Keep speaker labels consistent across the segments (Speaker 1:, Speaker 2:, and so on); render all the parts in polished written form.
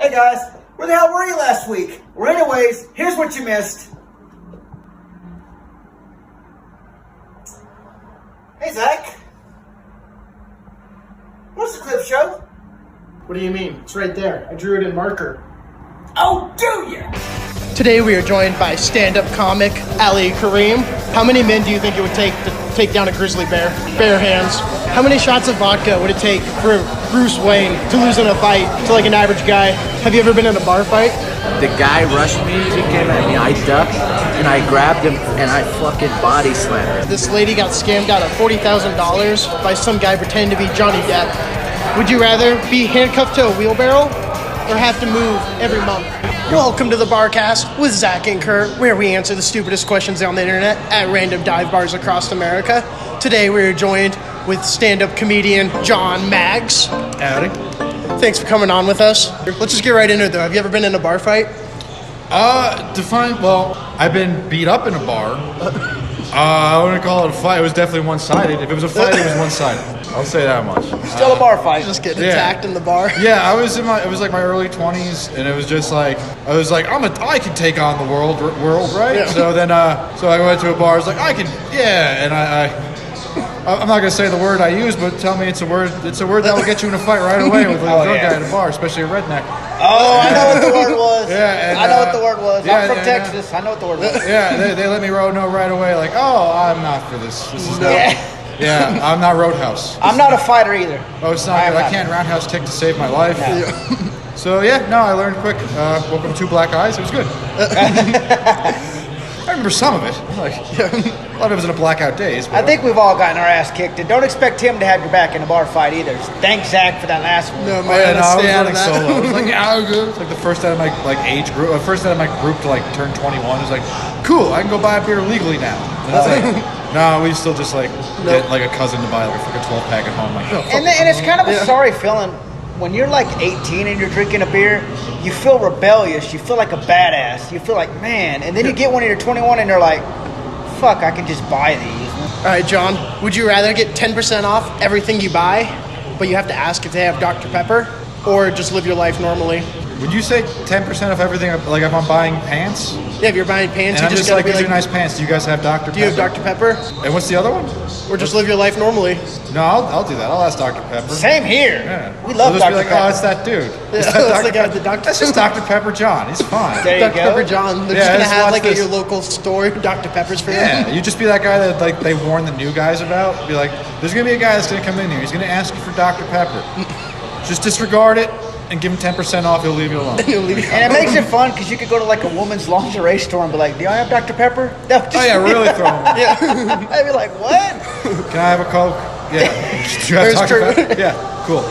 Speaker 1: Hey guys, where the hell were you last week? Well, anyways, here's what you missed. Hey Zach. What's the clip show?
Speaker 2: What do you mean? It's right there. I drew it in marker.
Speaker 1: Oh, do ya?
Speaker 2: Today we are joined by stand-up comic Ali Kareem. How many men do you think it would take to take down a grizzly bear? Bare hands. How many shots of vodka would it take for Bruce Wayne to lose in a fight to like an average guy? Have you ever been in a bar fight?
Speaker 3: The guy rushed me, he came at me, I ducked, and I grabbed him, and I fucking body slammed him.
Speaker 2: This lady got scammed out of $40,000 by some guy pretending to be Johnny Depp. Would you rather be handcuffed to a wheelbarrow or have to move every month? Welcome to the Barcast with Zach and Kurt, where we answer the stupidest questions on the internet at random dive bars across America. Today we are joined with stand-up comedian John Magz.
Speaker 4: Howdy.
Speaker 2: Thanks for coming on with us. Let's just get right into it though. Have you ever been in a bar fight?
Speaker 4: Well, I've been beat up in a bar. I wouldn't call it a fight. It was definitely one-sided. If it was a fight, it was one-sided. I'll say that much.
Speaker 1: Still a bar fight.
Speaker 2: Just getting attacked in the bar?
Speaker 4: Yeah, it was like my early 20s, and it was just like, I can take on the world, right?
Speaker 2: Yeah.
Speaker 4: So then, so I went to a bar, I was like, and I'm not gonna say the word I use, but tell me it's a word that will get you in a fight right away with a drunk guy at a bar, especially a redneck.
Speaker 1: Oh, I know what the word was.
Speaker 4: Yeah, and,
Speaker 1: I know what the word was.
Speaker 4: yeah,
Speaker 1: I'm from
Speaker 4: yeah,
Speaker 1: Texas. I know what the word was.
Speaker 4: Yeah, they let me know right away, like, oh, I'm not for this. This is not. Yeah, I'm not Roadhouse.
Speaker 1: I'm not a fighter either.
Speaker 4: Oh, it's not good. I can't roundhouse kick to save my life.
Speaker 1: No.
Speaker 4: So I learned quick. Woke up with 2 black eyes. It was good. I remember some of it. Like, a lot of it was in a blackout days.
Speaker 1: I think we've all gotten our ass kicked, and don't expect him to have your back in a bar fight either. Thanks, Zach, for that last one.
Speaker 2: No,
Speaker 4: I was
Speaker 2: stay out of
Speaker 4: running
Speaker 2: that.
Speaker 4: solo. It was like, yeah, good. It's like the first out of my age group. First out of my group to like turn 21. It was like, cool. I can go buy a beer legally now. And I was like, no, we still just like get like a cousin to buy like a freaking 12-pack at home. Like,
Speaker 1: And it's kind of a sorry feeling when you're like 18 and you're drinking a beer. You feel rebellious. You feel like a badass. You feel like, man. And then you get one and you're 21 and you're like, fuck, I can just buy these.
Speaker 2: All right, John, would you rather get 10% off everything you buy, but you have to ask if they have Dr. Pepper, or just live your life normally?
Speaker 4: would you say 10% off everything? Like if I'm buying pants?
Speaker 2: Yeah, if you're buying pants,
Speaker 4: And
Speaker 2: you
Speaker 4: I'm
Speaker 2: just
Speaker 4: just
Speaker 2: gotta
Speaker 4: like,
Speaker 2: be
Speaker 4: these
Speaker 2: like,
Speaker 4: are nice pants. Do you guys have Dr. Pepper?
Speaker 2: do you have Dr. Pepper?
Speaker 4: And what's the other one?
Speaker 2: Or just live your life normally?
Speaker 4: No, I'll do that. I'll ask Dr. Pepper.
Speaker 1: Same here.
Speaker 4: Yeah.
Speaker 1: We love
Speaker 4: They'll just
Speaker 1: Dr.
Speaker 4: be like,
Speaker 1: Pepper.
Speaker 4: oh, it's that dude. It's
Speaker 2: Yeah,
Speaker 4: that
Speaker 2: it's
Speaker 4: Dr.
Speaker 2: the guy
Speaker 4: Pepper.
Speaker 2: with the Dr.
Speaker 4: That's just Dr. Pepper John. He's fine.
Speaker 1: There you
Speaker 2: Dr.
Speaker 1: go.
Speaker 2: Pepper John. They're
Speaker 4: Yeah,
Speaker 2: just
Speaker 4: just
Speaker 2: gonna have
Speaker 4: watch
Speaker 2: like at
Speaker 4: this.
Speaker 2: your local store Dr. Peppers for you.
Speaker 4: Yeah, you just be that guy that like they warn the new guys about. Be like, there's gonna be a guy that's gonna come in here. He's gonna ask you for Dr. Pepper. Just disregard it and give him 10% off. He'll leave you alone.
Speaker 2: You'll leave-
Speaker 1: And it makes it fun because you could go to like a woman's lingerie store and be like, do y'all have Dr. Pepper? They'll just
Speaker 4: Oh yeah, really throw him.
Speaker 1: I'd be like, what?
Speaker 4: Can I have a Coke? Yeah. Do you have
Speaker 2: There's
Speaker 4: Dr.
Speaker 2: true.
Speaker 4: Pepper? Yeah. Cool.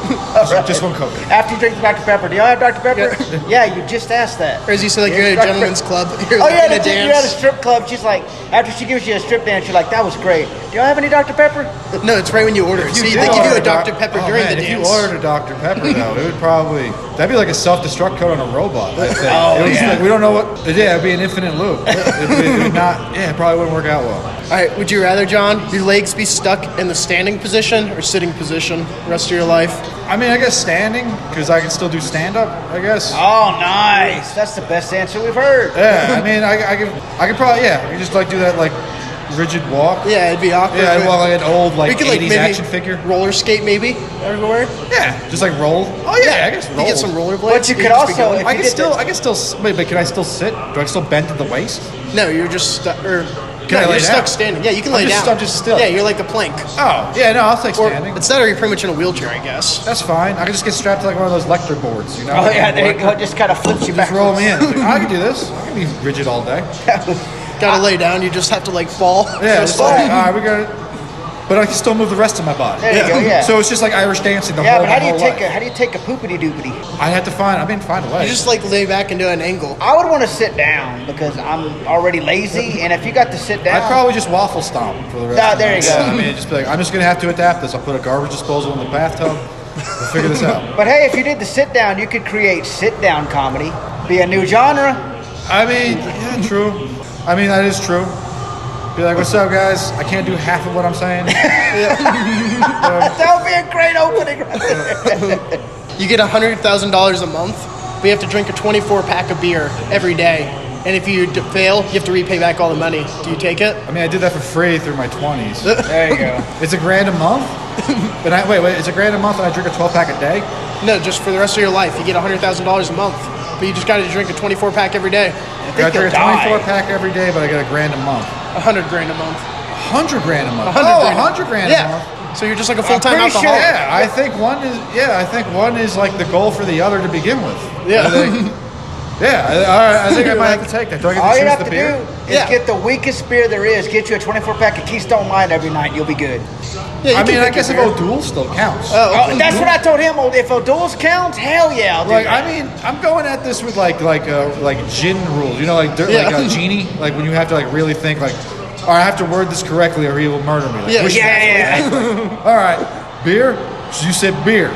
Speaker 4: Just one Coke.
Speaker 1: After you drink the Dr. Pepper, do y'all have Dr. Pepper? Yeah, you just asked that.
Speaker 2: Or as you say, like you're at a
Speaker 1: Dr.
Speaker 2: gentleman's club, you're
Speaker 1: Oh
Speaker 2: like
Speaker 1: yeah,
Speaker 2: in a
Speaker 1: you're at a
Speaker 2: dance.
Speaker 1: strip club. She's like, after she gives you a strip dance, you're like, that was great. Do y'all have any Dr. Pepper?
Speaker 2: No, it's right when you order it. See, they give you a Dr. Pepper during the
Speaker 4: If
Speaker 2: dance.
Speaker 4: you ordered a Dr. Pepper, though, it would probably... That'd be like a self-destruct code on a robot, I think.
Speaker 1: Oh,
Speaker 4: It would just
Speaker 1: yeah.
Speaker 4: like, we don't know what... Yeah, it'd be an infinite loop. It would not... Yeah, it probably wouldn't work out well.
Speaker 2: All right, would you rather, John, your legs be stuck in the standing position or sitting position the rest of your life?
Speaker 4: I mean, I guess standing, because I can still do stand-up, I guess.
Speaker 1: Oh, nice. That's the best answer we've heard.
Speaker 4: Yeah, I mean, I could probably... Yeah, I could just like do that like rigid walk.
Speaker 2: Yeah, it'd be awkward.
Speaker 4: Yeah, I'd
Speaker 2: but
Speaker 4: walk like an old like
Speaker 2: we could
Speaker 4: 80s
Speaker 2: like maybe
Speaker 4: action figure.
Speaker 2: roller skate maybe everywhere.
Speaker 4: Yeah, just like roll. Oh yeah, I guess
Speaker 2: You
Speaker 4: roll.
Speaker 2: get some rollerblades.
Speaker 1: But you could
Speaker 2: just be
Speaker 1: also-
Speaker 2: going.
Speaker 1: if
Speaker 4: I
Speaker 1: you
Speaker 4: can
Speaker 1: did
Speaker 4: still,
Speaker 1: that-
Speaker 4: I can still. Wait, but can I still sit? Do I still bend at the waist?
Speaker 2: No, you're just stuck. Or
Speaker 4: Can I
Speaker 2: no,
Speaker 4: lay
Speaker 2: you're stuck
Speaker 4: down?
Speaker 2: standing. Yeah, you can
Speaker 4: I'm
Speaker 2: lay
Speaker 4: just-
Speaker 2: down.
Speaker 4: I'm just still.
Speaker 2: Yeah, you're like a plank.
Speaker 4: Oh, yeah, no, I'll take
Speaker 2: Or
Speaker 4: standing.
Speaker 2: it's that, or you're pretty much in a wheelchair, I guess.
Speaker 4: That's fine. I can just get strapped to like one of those lector boards, you know?
Speaker 1: Oh,
Speaker 4: like
Speaker 1: yeah,
Speaker 4: a
Speaker 1: there you
Speaker 4: lector.
Speaker 1: go. Just kind of flips you back.
Speaker 4: Just roll me in. It's like, I can do this. I can be rigid all day.
Speaker 2: Gotta lay down. You just have to like fall.
Speaker 4: Yeah,
Speaker 2: Just
Speaker 4: just like, all right, we got it. But I can still move the rest of my body.
Speaker 1: There you go, yeah.
Speaker 4: So it's just like Irish dancing the
Speaker 1: Yeah,
Speaker 4: whole
Speaker 1: but how do you
Speaker 4: whole
Speaker 1: take
Speaker 4: life.
Speaker 1: how do you take a poopity doopity?
Speaker 4: I had to find a way.
Speaker 2: You just like lay back and do an angle.
Speaker 1: I would want to sit down because I'm already lazy, and if you got to sit down,
Speaker 4: I'd probably just waffle stomp for the rest
Speaker 1: Ah,
Speaker 4: of the
Speaker 1: there you
Speaker 4: night.
Speaker 1: go.
Speaker 4: I mean, just be like, I'm just going to have to adapt this. I'll put a garbage disposal in the bathtub. We'll figure this out.
Speaker 1: But hey, if you did the sit down, you could create sit down comedy, be a new genre.
Speaker 4: I mean, yeah, true. I mean, that is true. Be like, what's up, guys? I can't do half of what I'm saying.
Speaker 1: That would be a great opening.
Speaker 2: You get $100,000 a month, but you have to drink a 24-pack of beer every day. And if you fail, you have to repay back all the money. Do you take it?
Speaker 4: I mean, I did that for free through my 20s.
Speaker 1: There you go.
Speaker 4: It's $1,000 a month? But wait, it's $1,000 a month and I drink a 12-pack a day?
Speaker 2: No, just for the rest of your life. You get $100,000 a month, but you just got to drink a 24-pack every day.
Speaker 4: I drink a 24-pack every day, but I get $1,000 a month.
Speaker 2: $100,000 a month.
Speaker 4: $100,000 a month. $100,000 a
Speaker 2: Yeah.
Speaker 4: month.
Speaker 2: So you're just like a full-time
Speaker 1: pretty sure-
Speaker 2: alcoholic.
Speaker 4: Yeah, I think one is like the goal for the other to begin with.
Speaker 2: Yeah.
Speaker 4: I think I might have to take that. Do I
Speaker 1: All you
Speaker 4: get
Speaker 1: have
Speaker 4: to
Speaker 1: to
Speaker 4: choose the
Speaker 1: do
Speaker 4: beer?
Speaker 1: is
Speaker 2: Yeah.
Speaker 1: get the weakest beer there is. Get you a 24-pack of Keystone Light every night. You'll be good.
Speaker 2: Yeah, you
Speaker 4: I
Speaker 2: can
Speaker 4: mean, I
Speaker 2: pick
Speaker 4: guess if
Speaker 2: your beer.
Speaker 4: O'Doul still counts.
Speaker 1: Oh, that's what I told him. If O'Doul's counts, hell yeah, I'll do
Speaker 4: Like,
Speaker 1: that.
Speaker 4: I mean, I'm going at this with like gin rules. You know, like a genie. Like when you have to like really think like, all right, I have to word this correctly or he will murder me. Like,
Speaker 2: Yeah.
Speaker 4: which-
Speaker 1: Yeah.
Speaker 4: All right, beer. So you said beer.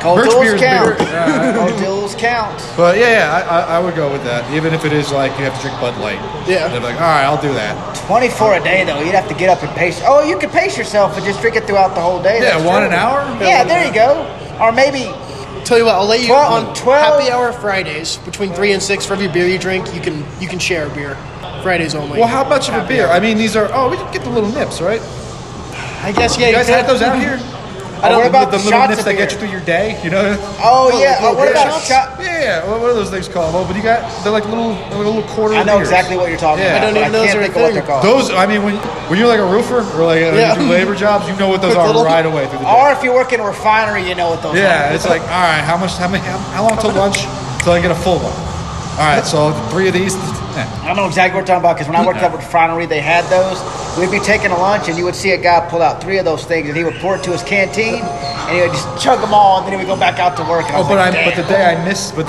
Speaker 4: Birch
Speaker 1: O'Doul's
Speaker 4: beer's
Speaker 1: count.
Speaker 4: beer.
Speaker 1: O'Doul's count.
Speaker 4: But I would go with that, even if it is like you have to drink Bud Light.
Speaker 2: Yeah.
Speaker 4: They're like, all right, I'll do that.
Speaker 1: 24 a day though. You'd have to get up and pace. Oh, you could pace yourself and just drink it throughout the whole day.
Speaker 4: Yeah,
Speaker 1: That's
Speaker 4: one
Speaker 1: true.
Speaker 4: an hour.
Speaker 1: Yeah, there you go. Or maybe
Speaker 2: Tell you what, I'll let you
Speaker 1: 12
Speaker 2: on
Speaker 1: 12
Speaker 2: happy hour Fridays between 3 and 6 for every beer you drink. You can share a beer. Fridays only.
Speaker 4: Well, how much of a beer? I mean, these are. Oh, we can get the little nips, right?
Speaker 2: I guess yeah.
Speaker 4: You guys
Speaker 2: could.
Speaker 4: had those out here?
Speaker 1: I don't
Speaker 4: What
Speaker 1: about
Speaker 4: the
Speaker 1: the
Speaker 4: little
Speaker 1: shots
Speaker 4: nips
Speaker 1: of
Speaker 4: that
Speaker 1: beer.
Speaker 4: get you through your day? You know?
Speaker 1: Oh yeah.
Speaker 2: little
Speaker 1: What
Speaker 2: beer
Speaker 1: about
Speaker 2: shots?
Speaker 1: shot?
Speaker 4: Yeah. What are those things called? Well, but they're like little quarter.
Speaker 1: I know
Speaker 4: beers.
Speaker 1: exactly what you're talking
Speaker 4: Yeah.
Speaker 1: about.
Speaker 4: I
Speaker 2: don't even
Speaker 1: but
Speaker 2: know
Speaker 1: can't
Speaker 2: those are a
Speaker 1: think of what they're
Speaker 2: thing.
Speaker 1: called.
Speaker 4: Those. I mean, when you're like a roofer or like
Speaker 2: Yeah.
Speaker 4: you do labor jobs, you know what those
Speaker 2: Quick
Speaker 4: are
Speaker 2: little-
Speaker 4: right away through the
Speaker 1: Or
Speaker 4: day.
Speaker 1: if you work in a refinery, you know what those
Speaker 4: Yeah.
Speaker 1: are.
Speaker 4: It's like, all right, how long till lunch till I get a full one? All right, so 3 of these.
Speaker 1: I know exactly what you're talking about because when I worked up at the refinery, they had those. We'd be taking a lunch and you would see a guy pull out 3 of those things and he would pour it to his canteen and he would just chug them all and then he would go back out to work. And I
Speaker 4: Oh,
Speaker 1: was
Speaker 4: but
Speaker 1: like,
Speaker 4: the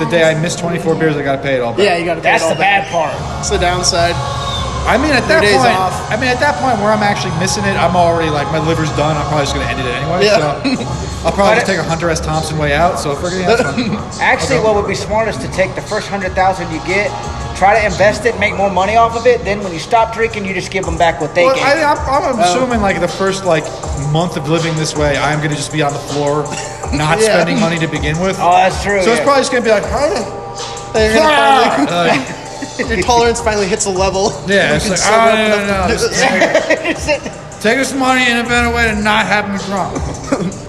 Speaker 4: day I missed 24 beers, I got to pay it all back.
Speaker 2: Yeah, you got to.
Speaker 1: that's the bad part.
Speaker 2: That's the downside.
Speaker 4: I mean, at that
Speaker 2: 3 days
Speaker 4: point,
Speaker 2: off.
Speaker 4: at that point where I'm actually missing it, I'm already like my liver's done. I'm probably just gonna end it anyway.
Speaker 2: Yeah.
Speaker 4: So I'll probably just take a Hunter S. Thompson way out. So if we're gonna, that's fine.
Speaker 1: Actually, what would be smart is to take the first 100,000 you get, try to invest it, make more money off of it. Then when you stop drinking, you just give them back what they
Speaker 4: Well,
Speaker 1: gave.
Speaker 4: I'm assuming like the first like month of living this way, I'm gonna just be on the floor, not
Speaker 2: Yeah.
Speaker 4: spending money to begin with.
Speaker 1: Oh, that's true.
Speaker 4: So it's
Speaker 1: yeah.
Speaker 4: probably just gonna be like,
Speaker 2: They're gonna finally-
Speaker 4: like,
Speaker 2: your tolerance finally hits a level.
Speaker 4: yeah,
Speaker 2: You
Speaker 4: it's
Speaker 2: can
Speaker 4: like,
Speaker 2: sober up
Speaker 4: no,
Speaker 2: enough to-
Speaker 4: take this money and invent a way to not have me drunk.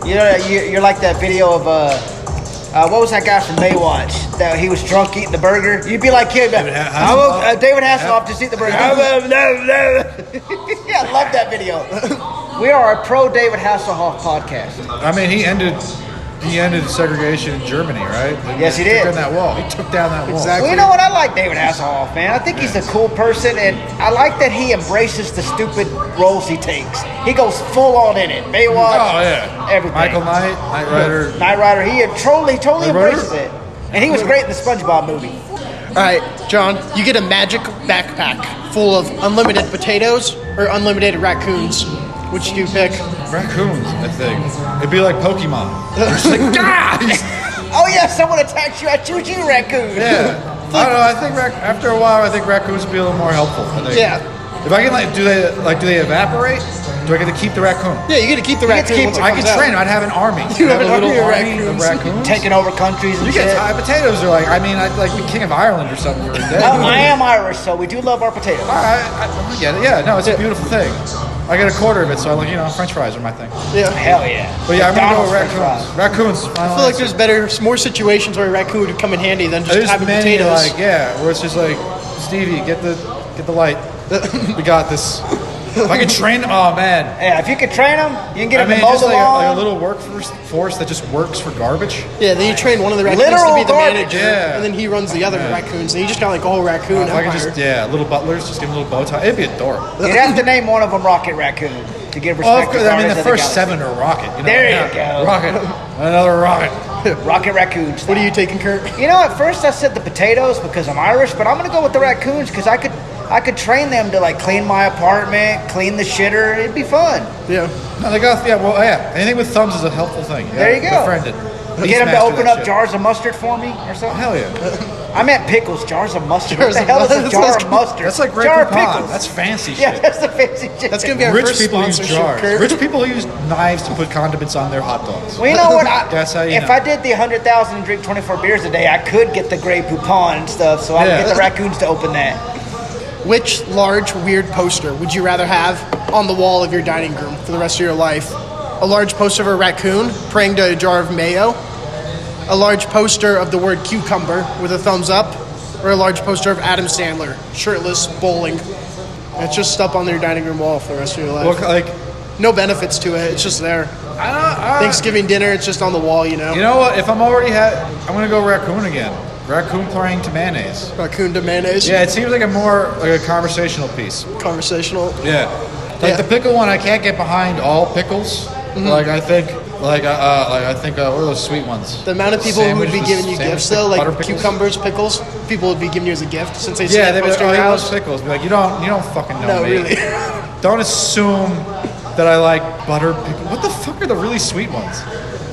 Speaker 1: You know, you're like that video of what was that guy from Baywatch? That he was drunk eating the burger. You'd be like him.
Speaker 4: David Hasselhoff?
Speaker 1: David Hasselhoff just eat the burger. Yeah, I love that video. We are a pro David Hasselhoff podcast.
Speaker 4: I mean, he ended segregation in Germany, right?
Speaker 1: Yes, he
Speaker 4: took
Speaker 1: did.
Speaker 4: down that wall. He took down that wall.
Speaker 2: Exactly.
Speaker 1: Well, you know what? I like David Hasselhoff, man. I think he's a cool person, and I like that he embraces the stupid roles he takes. He goes full on in it. Baywatch.
Speaker 4: Oh yeah,
Speaker 1: Everything.
Speaker 4: Michael Knight, Knight Rider.
Speaker 1: Knight Rider. He totally
Speaker 4: Knight Rider?
Speaker 1: embraces it, and he was great in the SpongeBob movie.
Speaker 2: All right, John, you get a magic backpack full of unlimited potatoes or unlimited raccoons. Which do you pick?
Speaker 4: Raccoons, I think. It'd be like Pokemon. You're just like, ah!
Speaker 1: Oh yeah, someone attacks you. I choose you, raccoon.
Speaker 4: Yeah. I don't know. I think after a while, I think raccoons would be a little more helpful. I think.
Speaker 2: Yeah.
Speaker 4: If I can do they evaporate? Do I get to keep the raccoon?
Speaker 2: Yeah, you get to keep the
Speaker 1: You get to
Speaker 2: raccoon
Speaker 1: keep-
Speaker 2: once it
Speaker 4: I could
Speaker 2: comes out.
Speaker 4: train them. I'd have an army.
Speaker 2: You
Speaker 4: I'd
Speaker 2: have an
Speaker 4: a little
Speaker 2: army of
Speaker 4: army of
Speaker 2: raccoons.
Speaker 4: raccoons.
Speaker 1: Taking over countries and
Speaker 4: You get
Speaker 1: shit.
Speaker 4: potatoes are like. I mean, I'd like be king of Ireland or something for a day.
Speaker 1: I am Irish, so we do love our potatoes.
Speaker 4: I get it. Yeah, no, it's a beautiful thing. I get a quarter of it, so I like French fries are my thing.
Speaker 2: Yeah.
Speaker 1: Hell yeah.
Speaker 4: But yeah, I'm gonna go with
Speaker 1: McDonald's
Speaker 4: raccoons.
Speaker 1: French
Speaker 4: Raccoons.
Speaker 2: I feel like there's more situations where a raccoon would come in handy than just
Speaker 4: There's
Speaker 2: having
Speaker 4: many
Speaker 2: potatoes.
Speaker 4: where it's just like, Stevie, get the light. We got this. If I could train, oh man.
Speaker 1: Yeah, if you could train them, you can get
Speaker 4: I
Speaker 1: them
Speaker 4: mean,
Speaker 1: to mow
Speaker 4: just
Speaker 1: the
Speaker 4: like
Speaker 1: lawn.
Speaker 4: a little workforce that just works for garbage.
Speaker 2: Yeah, then you train one of the raccoons
Speaker 1: Literal
Speaker 2: to be the
Speaker 1: garbage.
Speaker 2: manager,
Speaker 4: Yeah.
Speaker 2: and then he runs the other raccoons, and you just got like a whole raccoon
Speaker 4: If I
Speaker 2: empire.
Speaker 4: could just, little butlers, just give them a little bow tie. It'd be adorable.
Speaker 1: You'd have to name one of them Rocket Raccoon to give
Speaker 4: Well,
Speaker 1: respect to
Speaker 4: I mean,
Speaker 1: Guardians
Speaker 4: the
Speaker 1: of
Speaker 4: first
Speaker 1: Galaxy.
Speaker 4: 7 are rocket.
Speaker 1: There you go.
Speaker 4: Rocket. Another rocket.
Speaker 1: Rocket Raccoons.
Speaker 2: What are you taking, Kurt?
Speaker 1: You know, at first I said the potatoes because I'm Irish, but I'm gonna go with the raccoons because I could train them to like clean my apartment, clean the shitter. It'd be fun.
Speaker 2: Yeah.
Speaker 4: No, they got, anything with thumbs is a helpful thing.
Speaker 1: There you go.
Speaker 4: Befriend it.
Speaker 1: Get him to open up jars of mustard for me or something?
Speaker 4: Hell yeah.
Speaker 1: I meant pickles, jars of mustard.
Speaker 2: Jars
Speaker 1: What the
Speaker 2: of
Speaker 1: hell is a
Speaker 2: mustard.
Speaker 1: jar of mustard?
Speaker 4: That's like Grey
Speaker 1: jar of
Speaker 4: Poupon.
Speaker 1: pickles.
Speaker 4: That's fancy shit.
Speaker 1: Yeah, that's the fancy shit.
Speaker 2: That's gonna be our
Speaker 4: Rich
Speaker 2: first
Speaker 4: people use
Speaker 2: sponsorship,
Speaker 4: jars.
Speaker 2: Kurt.
Speaker 4: Rich people use knives to put condiments on their hot dogs.
Speaker 1: Well, you know what?
Speaker 4: That's how you
Speaker 1: if
Speaker 4: know.
Speaker 1: I did the 100,000 and drink 24 beers a day, I could get the Grey Poupon and stuff, so I would get the raccoons to open that.
Speaker 2: Which large, weird poster would you rather have on the wall of your dining room for the rest of your life? A large poster of a raccoon praying to a jar of mayo? A large poster of the word cucumber with a thumbs up? Or a large poster of Adam Sandler, shirtless, bowling? It's just up on your dining room wall for the rest of your life.
Speaker 4: Well, like,
Speaker 2: No benefits to it, it's just there. Thanksgiving dinner, it's just on the wall, you know?
Speaker 4: you know what? If I'm I'm gonna go raccoon again. Raccoon praying to mayonnaise.
Speaker 2: Raccoon to mayonnaise?
Speaker 4: Yeah, it seems like a more like a conversational piece.
Speaker 2: Conversational.
Speaker 4: Yeah. Like the pickle one, I can't get behind all pickles. Like I think, what are those sweet ones?
Speaker 2: The amount of people who would be
Speaker 4: Sandwiches,
Speaker 2: giving you
Speaker 4: sandwich
Speaker 2: gifts, though,
Speaker 4: butter
Speaker 2: like
Speaker 4: pickles?
Speaker 2: cucumbers, pickles, people would be giving you as a gift since they see
Speaker 4: Yeah,
Speaker 2: that
Speaker 4: they'd be like,
Speaker 2: poster
Speaker 4: oh,
Speaker 2: in
Speaker 4: he
Speaker 2: your
Speaker 4: loves
Speaker 2: house.
Speaker 4: pickles. Be like, you don't fucking know
Speaker 2: No,
Speaker 4: me.
Speaker 2: really.
Speaker 4: Don't assume that I like butter pickles. What the fuck are the really sweet ones?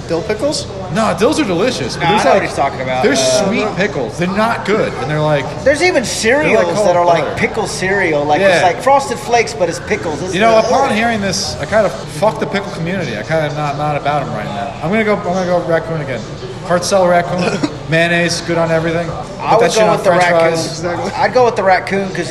Speaker 2: Dill pickles?
Speaker 4: No, those are delicious. But
Speaker 1: No,
Speaker 4: there's
Speaker 1: I know what he's talking about.
Speaker 4: There's sweet pickles. They're not good, and they're like.
Speaker 1: There's even cereals
Speaker 4: called
Speaker 1: that are like
Speaker 4: butter.
Speaker 1: pickle cereal. Like
Speaker 4: Yeah.
Speaker 1: it's like Frosted Flakes, but it's pickles. It's
Speaker 4: You know, upon hearing this, I kind of fuck the pickle community. I kind of not about them right now. I'm gonna go raccoon again. Hard sell raccoon. Mayonnaise, good on everything.
Speaker 1: I would go with the raccoon.
Speaker 2: Exactly.
Speaker 1: I'd go with the raccoon because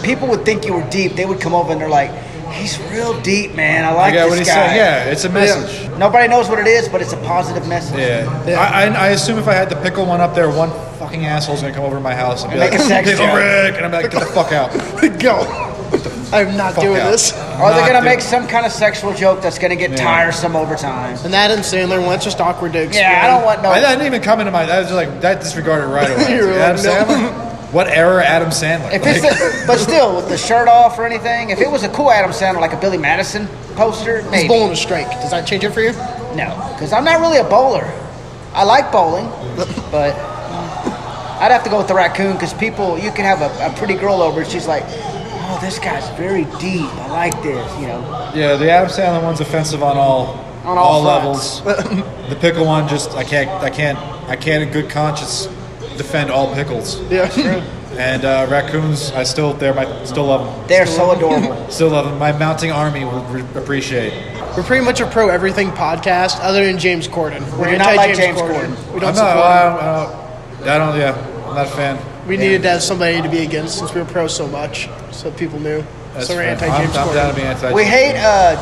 Speaker 1: people would think you were deep. They would come over and they're like, he's real deep, man. I like
Speaker 4: I get
Speaker 1: this
Speaker 4: what he's
Speaker 1: guy.
Speaker 4: saying. Yeah, it's a message.
Speaker 1: Nobody knows what it is, but it's a positive message.
Speaker 4: Yeah. I assume if I had the pickle one up there, one fucking asshole's gonna come over to my house and be
Speaker 1: Make
Speaker 4: like,
Speaker 1: a sex
Speaker 4: Pickle
Speaker 1: joke.
Speaker 4: Rick, and I'm like, get the fuck out.
Speaker 2: Go. I'm not
Speaker 4: Fuck
Speaker 2: doing
Speaker 4: out.
Speaker 2: this.
Speaker 1: Or they're gonna make some kind of sexual joke that's gonna get
Speaker 4: Yeah.
Speaker 1: tiresome over time.
Speaker 2: And Adam Sandler one, it's just awkward to explain.
Speaker 1: Yeah, I don't want no.
Speaker 4: That didn't even come into my. I was just like, that disregarded right away.
Speaker 2: You were like,
Speaker 4: Adam
Speaker 2: no.
Speaker 4: Sandler? What era Adam Sandler?
Speaker 1: If
Speaker 4: Like,
Speaker 1: it's but still with the shirt off or anything, if it was a cool Adam Sandler like a Billy Madison poster,
Speaker 2: He's
Speaker 1: maybe.
Speaker 2: bowling a strike. Does that change it for you?
Speaker 1: No, because I'm not really a bowler. I like bowling, but I'd have to go with the raccoon because you can have a pretty girl over and she's like, oh, this guy's very deep. I like this, you know.
Speaker 4: yeah, the Adam Sandler one's offensive on all
Speaker 1: fronts.
Speaker 4: levels. The pickle one, just I can't in good conscience defend all pickles.
Speaker 2: Yeah.
Speaker 4: And raccoons, I still love them.
Speaker 1: They're so adorable.
Speaker 4: Still love them. My mounting army will appreciate.
Speaker 2: We're pretty much a pro everything podcast other than James Corden. We're
Speaker 1: do not like
Speaker 2: anti-James
Speaker 1: James
Speaker 2: Corden. We
Speaker 4: I'm
Speaker 2: don't support him.
Speaker 4: I'm not a fan.
Speaker 2: We needed to have somebody to be against since we were pro so much, so people knew.
Speaker 4: That's
Speaker 2: So we're
Speaker 4: fair.
Speaker 2: anti-James
Speaker 4: I'm down to
Speaker 2: Corden.
Speaker 4: be anti.
Speaker 1: We hate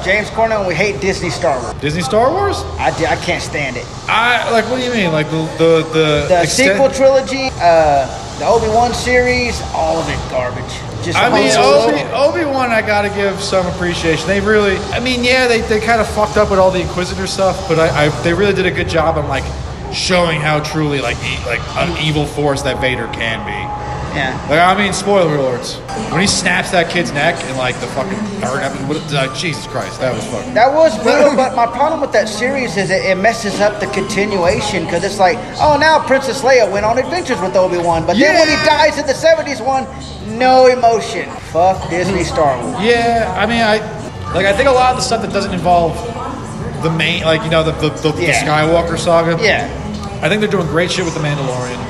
Speaker 1: James Corden and we hate Disney Star Wars.
Speaker 4: Disney Star Wars.
Speaker 1: I can't stand it.
Speaker 4: What do you mean? Like the
Speaker 1: The
Speaker 4: extent-
Speaker 1: sequel trilogy, the Obi-Wan series, all of it garbage. Just
Speaker 4: I mean,
Speaker 1: wholesome.
Speaker 4: Obi-Wan, I gotta give some appreciation. They really, they kind of fucked up with all the Inquisitor stuff, but they really did a good job on like showing how truly like an evil force that Vader can be.
Speaker 1: Yeah.
Speaker 4: Spoiler alerts. When he snaps that kid's neck and like the fucking Jesus Christ, that was fucking.
Speaker 1: That was brutal, but my problem with that series is it messes up the continuation because it's like, oh, now Princess Leia went on adventures with Obi-Wan, but then when he dies in the 70s one, no emotion. Fuck Disney Star Wars.
Speaker 4: Yeah, I think a lot of the stuff that doesn't involve the main, the Skywalker saga.
Speaker 1: Yeah.
Speaker 4: I think they're doing great shit with The Mandalorian.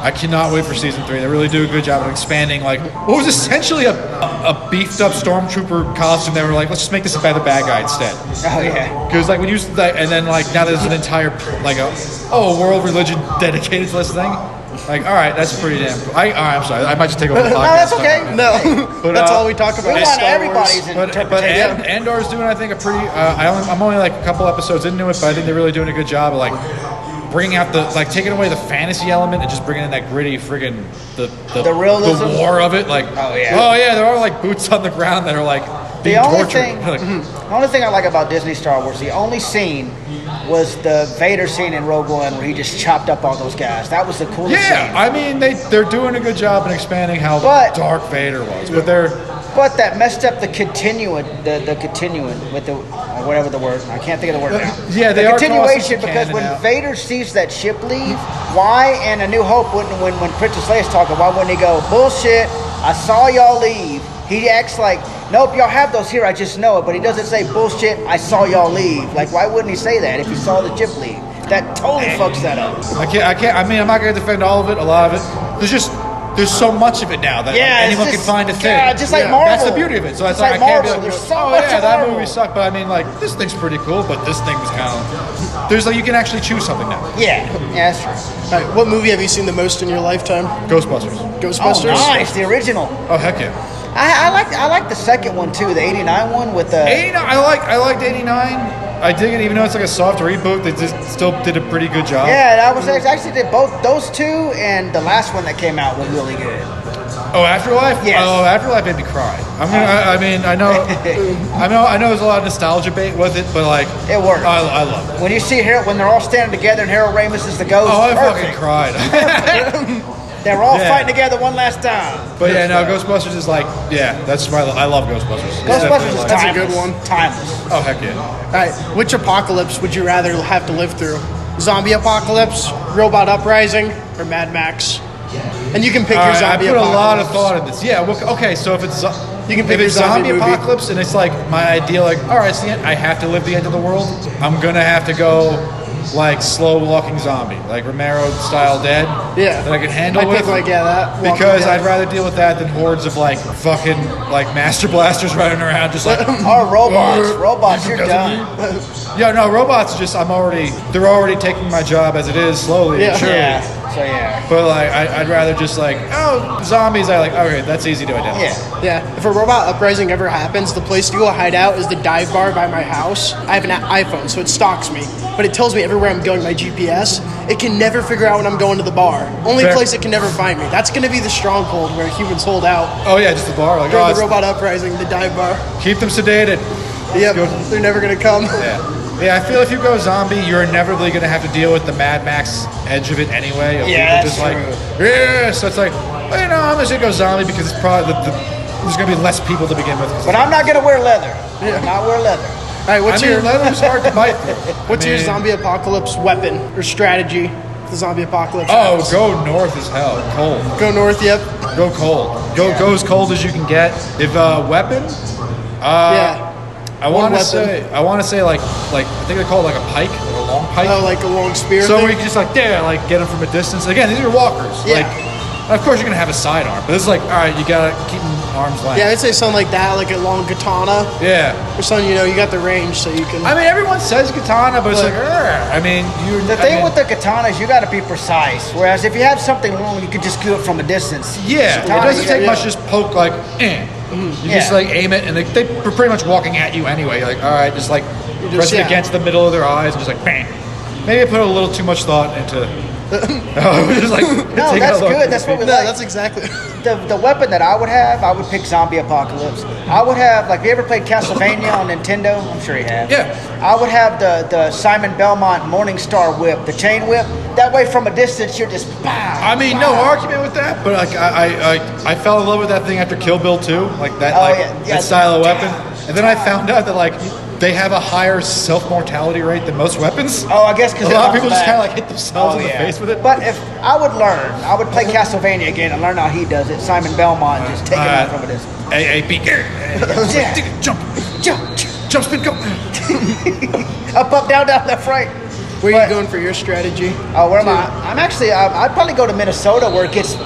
Speaker 4: I cannot wait for season 3. They really do a good job of expanding, what was essentially a beefed up stormtrooper costume. They were like, let's just make this about the bad guy instead.
Speaker 1: Oh, yeah.
Speaker 4: Because when you and then now there's an entire world religion dedicated to this thing. All right, that's pretty damn cool. I'm sorry, I might just take over the podcast.
Speaker 1: No, that's okay.
Speaker 2: No,
Speaker 4: But,
Speaker 2: that's all we talk about.
Speaker 1: We
Speaker 2: is
Speaker 1: want
Speaker 2: Star
Speaker 1: everybody's
Speaker 2: Wars.
Speaker 4: But
Speaker 1: interpretation.
Speaker 4: Andor's doing, I think, a pretty. I'm only like a couple episodes into it, but I think they're really doing a good job of bringing out taking away the fantasy element and just bringing in that gritty friggin'
Speaker 1: The realism?
Speaker 4: the war of it.
Speaker 1: Oh, yeah.
Speaker 4: There are boots on the ground that are being
Speaker 1: The only
Speaker 4: tortured.
Speaker 1: thing I like about Disney Star Wars, the only scene was the Vader scene in Rogue One where he just chopped up all those guys. That was the coolest scene.
Speaker 4: They're doing a good job in expanding how
Speaker 1: But-
Speaker 4: dark Vader was, but
Speaker 1: But that messed up the continuing with the whatever the word. I can't think of the word now.
Speaker 4: Yeah, they
Speaker 1: the
Speaker 4: are
Speaker 1: continuation
Speaker 4: tossing some
Speaker 1: because
Speaker 4: canon
Speaker 1: when
Speaker 4: out.
Speaker 1: Vader sees that ship leave, why in A New Hope wouldn't when Princess Leia's talking, why wouldn't he go, bullshit, I saw y'all leave. He acts like, nope, y'all have those here, I just know it, but he doesn't say bullshit, I saw y'all leave. Like, why wouldn't he say that if he saw the ship leave? That totally fucks that up.
Speaker 4: I can't. I mean, I'm not gonna defend all of it. A lot of it. There's so much of it now that anyone can find a thing.
Speaker 1: Yeah, just like Marvel.
Speaker 4: That's the beauty of it. So I
Speaker 1: like
Speaker 4: can't be
Speaker 1: Marvel.
Speaker 4: like,
Speaker 1: There's so
Speaker 4: oh
Speaker 1: much
Speaker 4: yeah,
Speaker 1: of
Speaker 4: that
Speaker 1: Marvel.
Speaker 4: movie sucked. But I mean, like, this thing's pretty cool. But this thing was kind of. There's like you can actually choose something now.
Speaker 1: Yeah, that's true.
Speaker 2: All right, what movie have you seen the most in your lifetime?
Speaker 4: Ghostbusters.
Speaker 2: Ghostbusters.
Speaker 1: Oh, nice, the original.
Speaker 4: Oh heck yeah.
Speaker 1: I like the second one too, the '89 one with the.
Speaker 4: 89. I liked 89. I dig it, even though it's like a soft reboot. They just still did a pretty good job.
Speaker 1: Yeah, I actually did both those two, and the last one that came out was really good.
Speaker 4: Oh, Afterlife?
Speaker 1: Yes.
Speaker 4: Oh, Afterlife made me cry. I know there's a lot of nostalgia bait with it, but like
Speaker 1: It works.
Speaker 4: I love it.
Speaker 1: When you see when they're all standing together and Harold Ramis is the ghost.
Speaker 4: Oh, I
Speaker 1: perfect.
Speaker 4: fucking cried.
Speaker 1: They were all
Speaker 4: Yeah.
Speaker 1: fighting together one last time.
Speaker 4: But yeah, no, Ghostbusters is like, yeah, I love Ghostbusters. It's
Speaker 1: Ghostbusters
Speaker 4: definitely
Speaker 1: is
Speaker 4: like-
Speaker 2: That's a
Speaker 1: timeless.
Speaker 2: good one.
Speaker 1: Timeless.
Speaker 4: Oh heck yeah.
Speaker 2: All right, which apocalypse would you rather have to live through? Zombie apocalypse, robot uprising, or Mad Max? And you can pick your
Speaker 4: I
Speaker 2: zombie
Speaker 4: put a
Speaker 2: apocalypse.
Speaker 4: lot of thought in this. Yeah, well, okay, so if it's
Speaker 2: You can pick
Speaker 4: if it's
Speaker 2: your zombie
Speaker 4: zombie
Speaker 2: movie.
Speaker 4: apocalypse and it's like my idea, like all right, it's the end. I have to live the end of the world. I'm gonna have to go like slow walking zombie, like Romero style dead.
Speaker 2: Yeah.
Speaker 4: that I can handle
Speaker 2: I
Speaker 4: with.
Speaker 2: think like that. Walking
Speaker 4: Because
Speaker 2: Dead.
Speaker 4: I'd rather deal with that than hordes of like fucking like master blasters running around just like.
Speaker 1: Or robots. Robots, you're done.
Speaker 4: Yeah, no, robots. They're already taking my job as it is slowly.
Speaker 2: Yeah.
Speaker 4: and surely.
Speaker 1: Yeah. So yeah.
Speaker 4: But like, I'd rather just like, zombies. Okay, that's easy to identify.
Speaker 1: Yeah.
Speaker 2: Yeah, if a robot uprising ever happens, the place to go hide out is the dive bar by my house. I have an iPhone, so it stalks me, but it tells me everywhere I'm going, my GPS. It can never figure out when I'm going to the bar. Only
Speaker 4: Fair.
Speaker 2: place it can never find me. That's going to be the stronghold where humans hold out.
Speaker 4: Oh yeah, just the bar. Like,
Speaker 2: During
Speaker 4: oh,
Speaker 2: the robot uprising, the dive bar.
Speaker 4: keep them sedated.
Speaker 2: Yep,
Speaker 4: go.
Speaker 2: they're never going to come.
Speaker 4: Yeah, I feel if you go zombie, you're inevitably going to have to deal with the Mad Max edge of it anyway. Of
Speaker 1: Yeah,
Speaker 4: people just
Speaker 1: that's
Speaker 4: like, yeah. So it's like, well, I'm just gonna go zombie because it's probably there's gonna be less people to begin with.
Speaker 1: But I'm not gonna wear leather. I'm not wear leather.
Speaker 2: All right, what's your
Speaker 4: leather's hard to bite through.
Speaker 2: what's your zombie apocalypse weapon or strategy? For the zombie apocalypse.
Speaker 4: Oh,
Speaker 2: happens?
Speaker 4: go north as hell. Cold.
Speaker 2: Go north. Yep.
Speaker 4: Go cold. Go as cold as you can get. If weapon,
Speaker 2: Yeah.
Speaker 4: I want to
Speaker 2: weapon.
Speaker 4: say like I think they call it like a pike, like a long pike.
Speaker 2: Oh, like a long spear.
Speaker 4: So
Speaker 2: thing?
Speaker 4: where you can just like get them from a distance. Again, these are walkers.
Speaker 2: Yeah.
Speaker 4: Of course you're gonna have a sidearm, but this is like, all right, you gotta keep them arm's length.
Speaker 2: Yeah, I'd say something like that, like a long katana
Speaker 4: Yeah.
Speaker 2: or something. You got the range, so you can.
Speaker 4: I mean, everyone says katana, but it's like, I mean,
Speaker 1: The thing with the katana is you got to be precise. Whereas if you have something wrong, you can just do it from a distance.
Speaker 4: yeah,
Speaker 1: Katana,
Speaker 4: it doesn't
Speaker 1: you
Speaker 4: take
Speaker 1: got-
Speaker 4: much. Just poke like, You just
Speaker 1: Yeah.
Speaker 4: like aim it, and they're pretty much walking at you anyway. You're like, all right, just like
Speaker 2: just-
Speaker 4: press it
Speaker 2: yeah.
Speaker 4: against the middle of their eyes, and just like bang. Maybe I put a little too much thought into. Just like,
Speaker 1: No,
Speaker 4: take
Speaker 1: that's
Speaker 4: a look.
Speaker 1: good. That's what we
Speaker 2: No,
Speaker 1: like.
Speaker 2: that's exactly.
Speaker 1: The weapon that I would have, I would pick Zombie Apocalypse. I would have, like, have you ever played Castlevania on Nintendo? I'm sure you have.
Speaker 4: Yeah.
Speaker 1: I would have the Simon Belmont Morningstar whip, the chain whip. That way, from a distance, you're just pow.
Speaker 4: I mean, no argument with that, but like I fell in love with that thing after Kill Bill 2, like that, that style of weapon, and then I found out that like they have a higher self-mortality rate than most weapons.
Speaker 1: Oh, I guess because
Speaker 4: A lot of people just kind of like hit themselves in the face with it.
Speaker 1: But if I would learn, I would play Castlevania again and learn how he does it. Simon Belmont just take it out from a distance.
Speaker 4: AAP,
Speaker 1: Yeah.
Speaker 4: jump,
Speaker 1: Jump,
Speaker 4: spin, go.
Speaker 1: up, down, left, right.
Speaker 2: Where are
Speaker 1: But-
Speaker 2: you going for your strategy?
Speaker 1: Oh, where am I? I'm actually. I'd probably go to Minnesota where it gets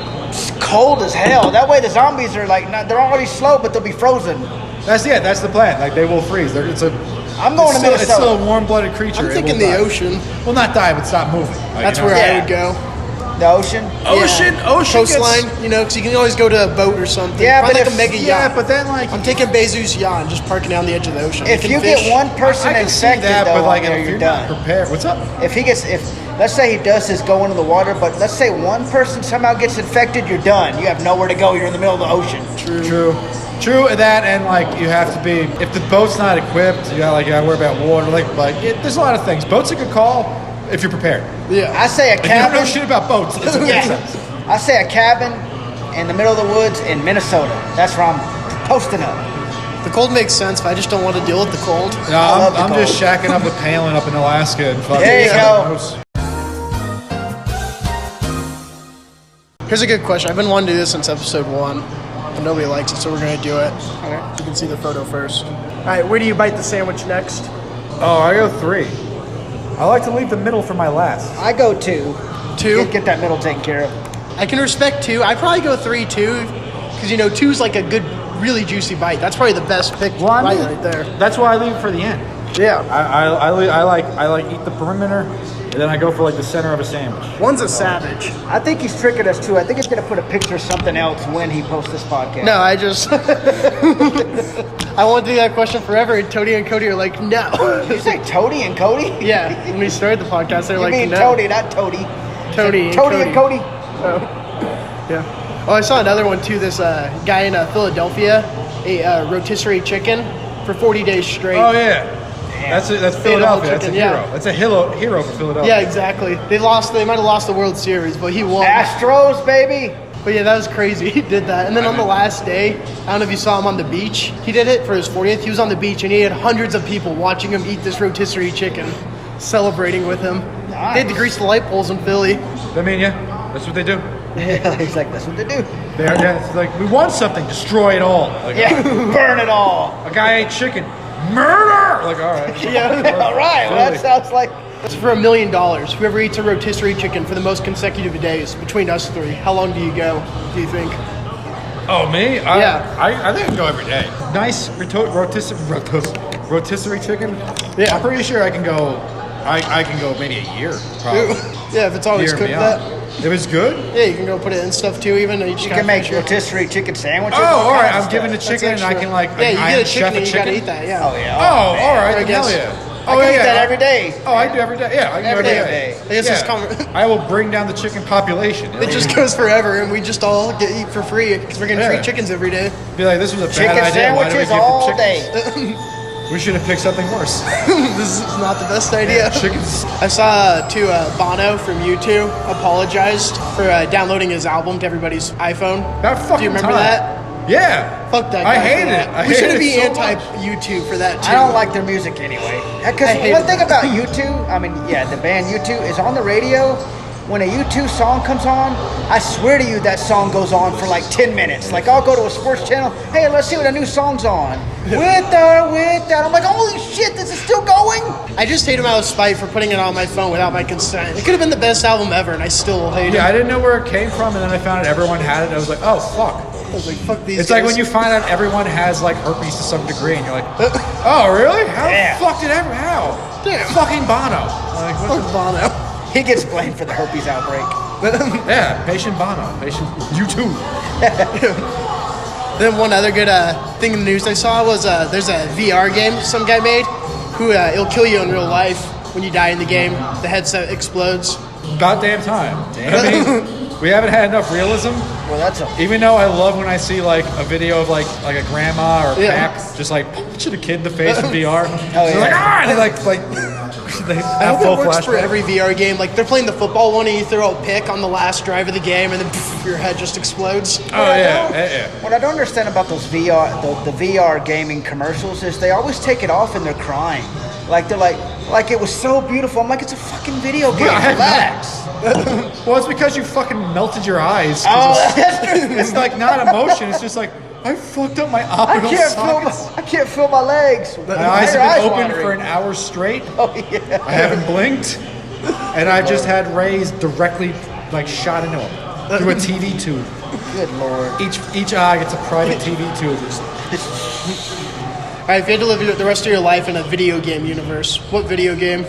Speaker 1: cold as hell. That way the zombies are like they're already slow, but they'll be frozen.
Speaker 4: That's the plan. Like they will freeze.
Speaker 1: I'm going to Minnesota.
Speaker 4: It's still a warm-blooded creature.
Speaker 2: I'm
Speaker 4: It
Speaker 2: thinking
Speaker 4: will
Speaker 2: the
Speaker 4: die.
Speaker 2: ocean.
Speaker 4: Will not die, but stop moving. Like,
Speaker 2: That's
Speaker 4: you know?
Speaker 2: where I
Speaker 1: Yeah.
Speaker 2: would go.
Speaker 1: The ocean.
Speaker 4: Ocean
Speaker 2: Coastline, because you can always go to a boat or something.
Speaker 1: Yeah,
Speaker 2: Probably
Speaker 1: but
Speaker 2: like a mega
Speaker 4: Yeah,
Speaker 2: yacht.
Speaker 4: but then like
Speaker 2: I'm taking Bezos' yacht and just parking down the edge of the ocean.
Speaker 1: If
Speaker 2: can
Speaker 1: you
Speaker 2: fish.
Speaker 1: get one person
Speaker 4: I can see
Speaker 1: infected,
Speaker 4: that,
Speaker 1: though,
Speaker 4: but like
Speaker 1: on there,
Speaker 4: if
Speaker 1: you're
Speaker 4: you're not
Speaker 1: done.
Speaker 4: prepared, what's up?
Speaker 1: If let's say he does his go into the water, but let's say one person somehow gets infected, you're done. You have nowhere to go. You're in the middle of the ocean.
Speaker 4: True, that and like you have to be if the boat's not equipped, you gotta worry about water. There's a lot of things. Boat's a good call if you're prepared.
Speaker 2: Yeah.
Speaker 1: I say a
Speaker 4: If you don't know
Speaker 1: cabin.
Speaker 4: shit about boats, it doesn't make
Speaker 1: Yeah.
Speaker 4: sense.
Speaker 1: I say a cabin in the middle of the woods in Minnesota. That's where I'm posting up.
Speaker 2: The cold makes sense, but I just don't want to deal with the cold.
Speaker 4: No,
Speaker 1: love the
Speaker 4: I'm just
Speaker 1: cold.
Speaker 4: shacking up with Palin up in Alaska and fucking.
Speaker 1: There you go.
Speaker 2: Here's a good question. I've been wanting to do this since episode 1, but nobody likes it, so we're going to do it. Okay. You can see the photo first. All right, where do you bite the sandwich next?
Speaker 4: Oh, I go 3. I like to leave the middle for my last.
Speaker 1: I go 2.
Speaker 2: 2?
Speaker 1: Get that middle taken care of.
Speaker 2: I can respect 2. I'd probably go 3 too, because 2 is like a good, really juicy bite. That's probably the best pick bite right there.
Speaker 4: That's why I leave it for the end.
Speaker 2: Yeah.
Speaker 4: I like eat the perimeter, and then I go for like the center of a sandwich.
Speaker 2: One's a savage.
Speaker 1: I think he's tricking us too. I think he's gonna put a picture of something else when he posts this podcast.
Speaker 2: No, I just I wanted to do that question forever, and Tony and Cody are like, no.
Speaker 1: Did you say Toady and Cody?
Speaker 2: Yeah, when we started the podcast, they're
Speaker 1: You
Speaker 2: like,
Speaker 1: mean
Speaker 2: no.
Speaker 1: Toady, not Toady.
Speaker 2: Toady
Speaker 1: And Cody.
Speaker 2: Oh. Yeah. Oh, I saw another one too. This guy in Philadelphia ate rotisserie chicken for 40 days straight.
Speaker 4: Oh yeah, that's Philadelphia. That's a hero.
Speaker 2: Yeah.
Speaker 4: That's a hero for Philadelphia.
Speaker 2: Yeah, exactly. They might have lost the World Series, but he won.
Speaker 1: Astros, baby.
Speaker 2: But yeah, that was crazy. He did that. And then on the last day, I don't know if you saw him on the beach. He did it for his 40th. He was on the beach, and he had hundreds of people watching him eat this rotisserie chicken, celebrating with him.
Speaker 1: Nice.
Speaker 2: They had to grease the light poles in Philly.
Speaker 4: I mean, yeah, that's what they do.
Speaker 1: Yeah, he's like, that's what they do.
Speaker 4: It's like, we want something, destroy it all. Like,
Speaker 1: Yeah, burn it all.
Speaker 4: a guy ate chicken, murder. Like, all right.
Speaker 2: Yeah.
Speaker 1: All right, well, that sounds like...
Speaker 2: It's for $1 million. Whoever eats a rotisserie chicken for the most consecutive days between us 3, how long do you go, do you think?
Speaker 4: Oh, me?
Speaker 2: Yeah.
Speaker 4: I think I can go every day. Nice rotisserie chicken.
Speaker 2: Yeah.
Speaker 4: I'm pretty sure I can go. I can go maybe a year, probably.
Speaker 2: Yeah, if it's always
Speaker 4: Year
Speaker 2: cooked
Speaker 4: beyond.
Speaker 2: that.
Speaker 4: If it's good.
Speaker 2: Yeah, you can go put it in stuff too, even. And
Speaker 1: You can make rotisserie chicken sandwiches.
Speaker 4: Oh, all right. I'm
Speaker 1: kinds of
Speaker 4: giving the
Speaker 1: stuff.
Speaker 4: chicken, and I can like.
Speaker 2: Yeah, you
Speaker 4: I
Speaker 2: get
Speaker 4: am
Speaker 2: a chicken
Speaker 4: chef
Speaker 2: and you gotta eat that, yeah.
Speaker 1: Oh, yeah.
Speaker 4: Oh,
Speaker 1: man.
Speaker 4: all right.
Speaker 2: I
Speaker 4: Then hell
Speaker 2: guess.
Speaker 4: yeah.
Speaker 1: I
Speaker 4: Oh,
Speaker 1: can eat
Speaker 4: yeah.
Speaker 1: that every day.
Speaker 4: Oh, I do every day. Yeah, I can
Speaker 1: Every
Speaker 4: do
Speaker 1: day.
Speaker 4: every day.
Speaker 2: I guess it's
Speaker 4: I will bring down the chicken population.
Speaker 2: It just goes forever, and we just all get eat for free because we're getting
Speaker 4: Yeah.
Speaker 2: free chickens every day.
Speaker 4: be like, this was a
Speaker 1: Chicken
Speaker 4: bad idea. Why did we
Speaker 1: sandwiches
Speaker 4: give
Speaker 1: all
Speaker 4: them chickens?
Speaker 1: day.
Speaker 4: We should have picked something worse.
Speaker 2: This is not the best idea.
Speaker 4: Chickens.
Speaker 2: I saw Bono from U2 apologized for downloading his album to everybody's iPhone.
Speaker 4: That fucking
Speaker 2: Do you remember
Speaker 4: time.
Speaker 2: that?
Speaker 4: Yeah.
Speaker 2: Fuck that guy.
Speaker 4: I hate
Speaker 2: for
Speaker 4: it.
Speaker 2: that. We
Speaker 4: hate
Speaker 2: shouldn't
Speaker 4: it
Speaker 2: be
Speaker 4: so
Speaker 2: anti
Speaker 4: much.
Speaker 2: U2 for that too.
Speaker 1: I don't like their music anyway. Because
Speaker 2: I hate
Speaker 1: one
Speaker 2: it.
Speaker 1: thing about U2, I mean, yeah, the band U2 is on the radio. When a U2 song comes on, I swear to you that song goes on for like 10 minutes. Like I'll go to a sports channel, hey, let's see what a new song's on. With that. I'm like, holy shit, this is still going?
Speaker 2: I just hate him out of spite for putting it on my phone without my consent. It could have been the best album ever, and I still hate
Speaker 4: Yeah,
Speaker 2: it.
Speaker 4: I didn't know where it came from, and then I found out everyone had it. I was like, oh, fuck.
Speaker 2: I was like, fuck these
Speaker 4: It's
Speaker 2: guys.
Speaker 4: like when you find out everyone has like herpes to some degree, and you're like, oh, really? How
Speaker 1: Yeah.
Speaker 4: the fuck did everyone? How?
Speaker 2: Damn.
Speaker 4: Fucking Bono. Like, what
Speaker 2: Fuck Bono.
Speaker 1: He gets blamed for the herpes outbreak.
Speaker 4: yeah, patient Bono. Patient you too.
Speaker 2: Then one other good thing in the news I saw was there's a VR game some guy made who it'll kill you in real life when you die in the game. The headset explodes.
Speaker 4: Goddamn time. I mean, we haven't had enough realism.
Speaker 1: Well, that's a...
Speaker 4: Even though I love when I see like a video of like a grandma or a
Speaker 2: Yeah.
Speaker 4: pap just like punching a kid in the face in VR.
Speaker 1: Oh,
Speaker 4: They're
Speaker 1: yeah.
Speaker 4: like, ah, and they like they
Speaker 2: I
Speaker 4: have
Speaker 2: hope
Speaker 4: full
Speaker 2: it works for
Speaker 4: flashback.
Speaker 2: every VR game. Like they're playing the football one and you throw a pick on the last drive of the game and then poof, your head just explodes.
Speaker 4: Oh yeah.
Speaker 1: What I don't understand about those VR, the VR gaming commercials is they always take it off and they're crying. Like they're like it was so beautiful. I'm like, it's a fucking video game.
Speaker 4: Yeah, I have
Speaker 1: Relax.
Speaker 4: Well, it's because you fucking melted your eyes. 'cause
Speaker 1: Oh,
Speaker 4: it's,
Speaker 1: that's true.
Speaker 4: it's like not emotion. It's just like I fucked up my optical sockets.
Speaker 1: I can't feel my legs.
Speaker 4: My eyes
Speaker 1: Your
Speaker 4: have been open
Speaker 1: watering.
Speaker 4: for an hour straight.
Speaker 1: Oh yeah.
Speaker 4: I haven't blinked, and I just had rays directly like shot into them through a TV tube.
Speaker 1: Good lord.
Speaker 4: Each eye gets a private TV tube.
Speaker 2: All right, if you had to live the rest of your life in a video game universe, what video game?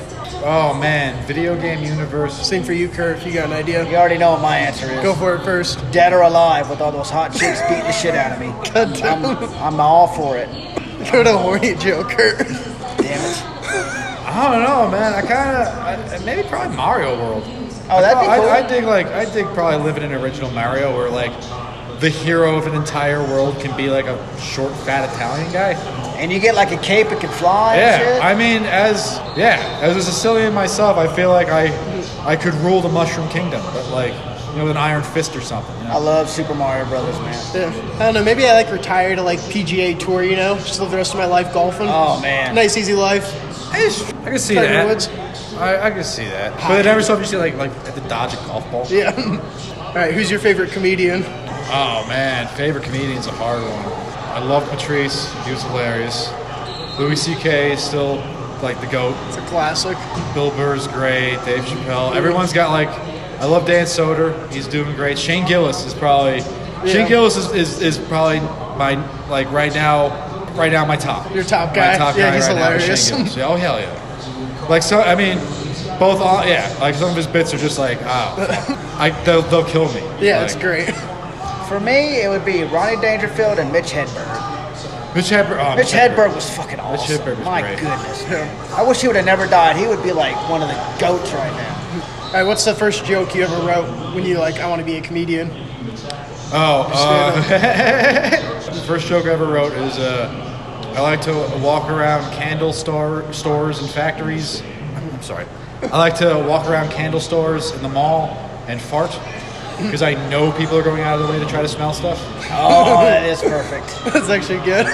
Speaker 4: Oh man, video game universe.
Speaker 2: Same for you, Kurt, if you got an idea.
Speaker 1: You already know what my answer is.
Speaker 2: Go for it first.
Speaker 1: Dead or alive with all those hot chicks beating the shit out of me. I'm all for it.
Speaker 2: Go to horny jail, Kurt.
Speaker 1: Damn it.
Speaker 4: I don't know, man. Maybe probably Mario World.
Speaker 1: Oh, that'd be cool.
Speaker 4: I dig probably living in original Mario where like the hero of an entire world can be like a short, fat Italian guy.
Speaker 1: And you get like a cape that can fly and
Speaker 4: Yeah,
Speaker 1: shit.
Speaker 4: I mean, as a Sicilian myself, I feel like I could rule the Mushroom Kingdom, but like, you know, with an iron fist or something. You know?
Speaker 1: I love Super Mario Brothers, man.
Speaker 2: Yeah. I don't know, maybe I like retire to like PGA Tour, you know? Just live the rest of my life golfing.
Speaker 1: Oh, man.
Speaker 2: Nice, easy life.
Speaker 4: I can see
Speaker 2: Tiger
Speaker 4: that.
Speaker 2: Woods.
Speaker 4: I can see that. But then every so often you see like at the Dodge a golf ball.
Speaker 2: Yeah. All right, who's your favorite comedian?
Speaker 4: Oh man, favorite comedian's a hard one. I love Patrice. He was hilarious. Louis C.K. is still like the GOAT.
Speaker 2: It's a classic.
Speaker 4: Bill Burr's great. Dave Chappelle. Everyone's got like. I love Dan Soder. He's doing great. Shane Gillis is probably. Shane Gillis is probably my like right now my top.
Speaker 2: Your top guy.
Speaker 4: My top guy
Speaker 2: he's
Speaker 4: right
Speaker 2: hilarious.
Speaker 4: Now is Shane Gillis. Oh hell yeah. Like so, I mean, both. Like some of his bits are just like, they'll kill me.
Speaker 2: Yeah,
Speaker 4: like,
Speaker 2: it's great.
Speaker 1: For me, it would be Ronnie Dangerfield and Mitch Hedberg.
Speaker 4: Mitch
Speaker 1: Hedberg was fucking awesome.
Speaker 4: Mitch Hedberg was
Speaker 1: My
Speaker 4: great.
Speaker 1: goodness. I wish he would have never died. He would be like one of the GOATs right now.
Speaker 2: All right, what's the first joke you ever wrote when you like, I want to be a comedian?
Speaker 4: The first joke I ever wrote is I like to walk around candle stores and factories. I'm sorry. I like to walk around candle stores in the mall and fart because I know people are going out of their way to try to smell stuff.
Speaker 1: Oh, that is perfect.
Speaker 2: That's actually good.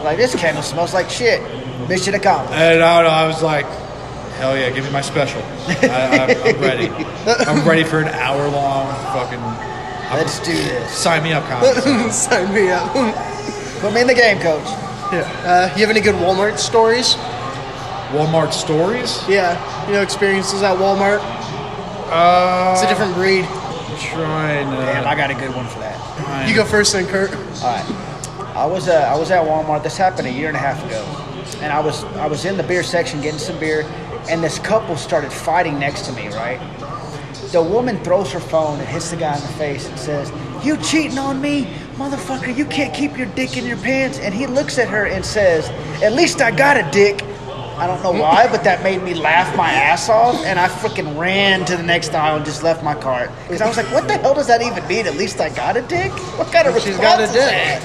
Speaker 1: Like, this candle smells like shit. Mission accomplished.
Speaker 4: And I was like, hell yeah, give me my special. I'm ready. I'm ready for an hour-long fucking...
Speaker 1: Let's do this.
Speaker 4: Sign me up, comedy.
Speaker 2: Sign me up.
Speaker 1: Put me in the game, coach.
Speaker 2: Yeah. You have any good Walmart stories?
Speaker 4: Walmart stories?
Speaker 2: Yeah. Experiences at Walmart? It's a different breed.
Speaker 4: I'm trying to...
Speaker 1: Damn, I got a good one for that.
Speaker 2: You go first then, Kurt.
Speaker 1: All right. I was at Walmart. This happened a year and a half ago. And I was in the beer section getting some beer, and this couple started fighting next to me, right? The woman throws her phone and hits the guy in the face and says, "You cheating on me? Motherfucker, you can't keep your dick in your pants." And he looks at her and says, "At least I got a dick." I don't know why, but that made me laugh my ass off, and I freaking ran to the next aisle and just left my cart. Because I was like, what the hell does that even mean? At least I got a dick? What kind of response
Speaker 2: She's got a
Speaker 1: is
Speaker 2: dick.
Speaker 1: that?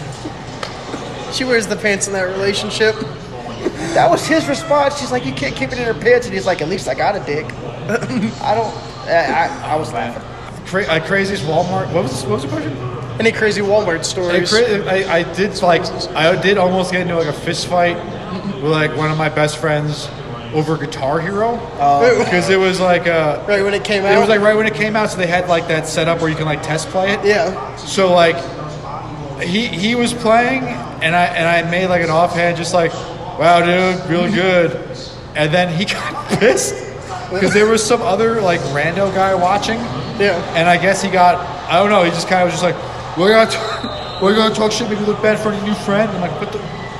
Speaker 2: She wears the pants in that relationship.
Speaker 1: That was his response. She's like, "You can't keep it in her pants," and he's like, "At least I got a dick." I was laughing.
Speaker 4: Craziest Walmart. What was the question?
Speaker 2: Any crazy Walmart stories?
Speaker 4: I did almost get into like a fist fight with like one of my best friends over Guitar Hero because it was like
Speaker 2: right when it came out.
Speaker 4: It was like right when it came out, so they had like that setup where you can like test play it.
Speaker 2: Yeah.
Speaker 4: So like he was playing and I made like an offhand just like, "Wow, dude, real good," and then he got pissed. Because there was some other like rando guy watching, and I guess he got, I don't know, he just kind of was just like, we're gonna talk shit, make you look bad in front of your new friend. I'm like,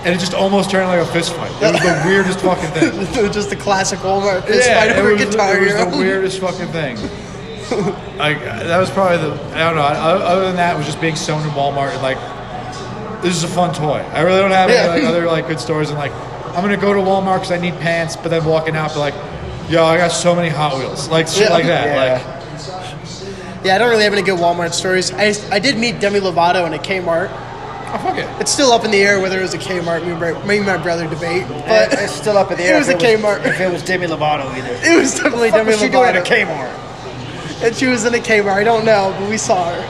Speaker 4: and it just almost turned like a fist fight. It was the weirdest fucking thing.
Speaker 2: Just the classic Walmart fist fight over Guitar Hero.
Speaker 4: It was the weirdest fucking thing. That was probably I don't know. Other than that, it was just being sewn in Walmart and like, this is a fun toy. I really don't have any like other like good stories and like, I'm gonna go to Walmart because I need pants, but then walking out, be like, "Yo, I got so many Hot Wheels," like shit like that.
Speaker 1: Yeah.
Speaker 2: Yeah, I don't really have any good Walmart stories. I did meet Demi Lovato in a Kmart.
Speaker 4: Oh fuck it!
Speaker 2: It's still up in the air whether it was a Kmart. Me and my brother debate, but
Speaker 1: It's still up in the air.
Speaker 2: It was a Kmart.
Speaker 1: If it was Demi Lovato either.
Speaker 2: It was definitely
Speaker 1: What the
Speaker 2: Demi
Speaker 1: fuck was she doing at a
Speaker 2: Lovato.
Speaker 1: Kmart?
Speaker 2: And she was in a Kmart. I don't know, but we saw her.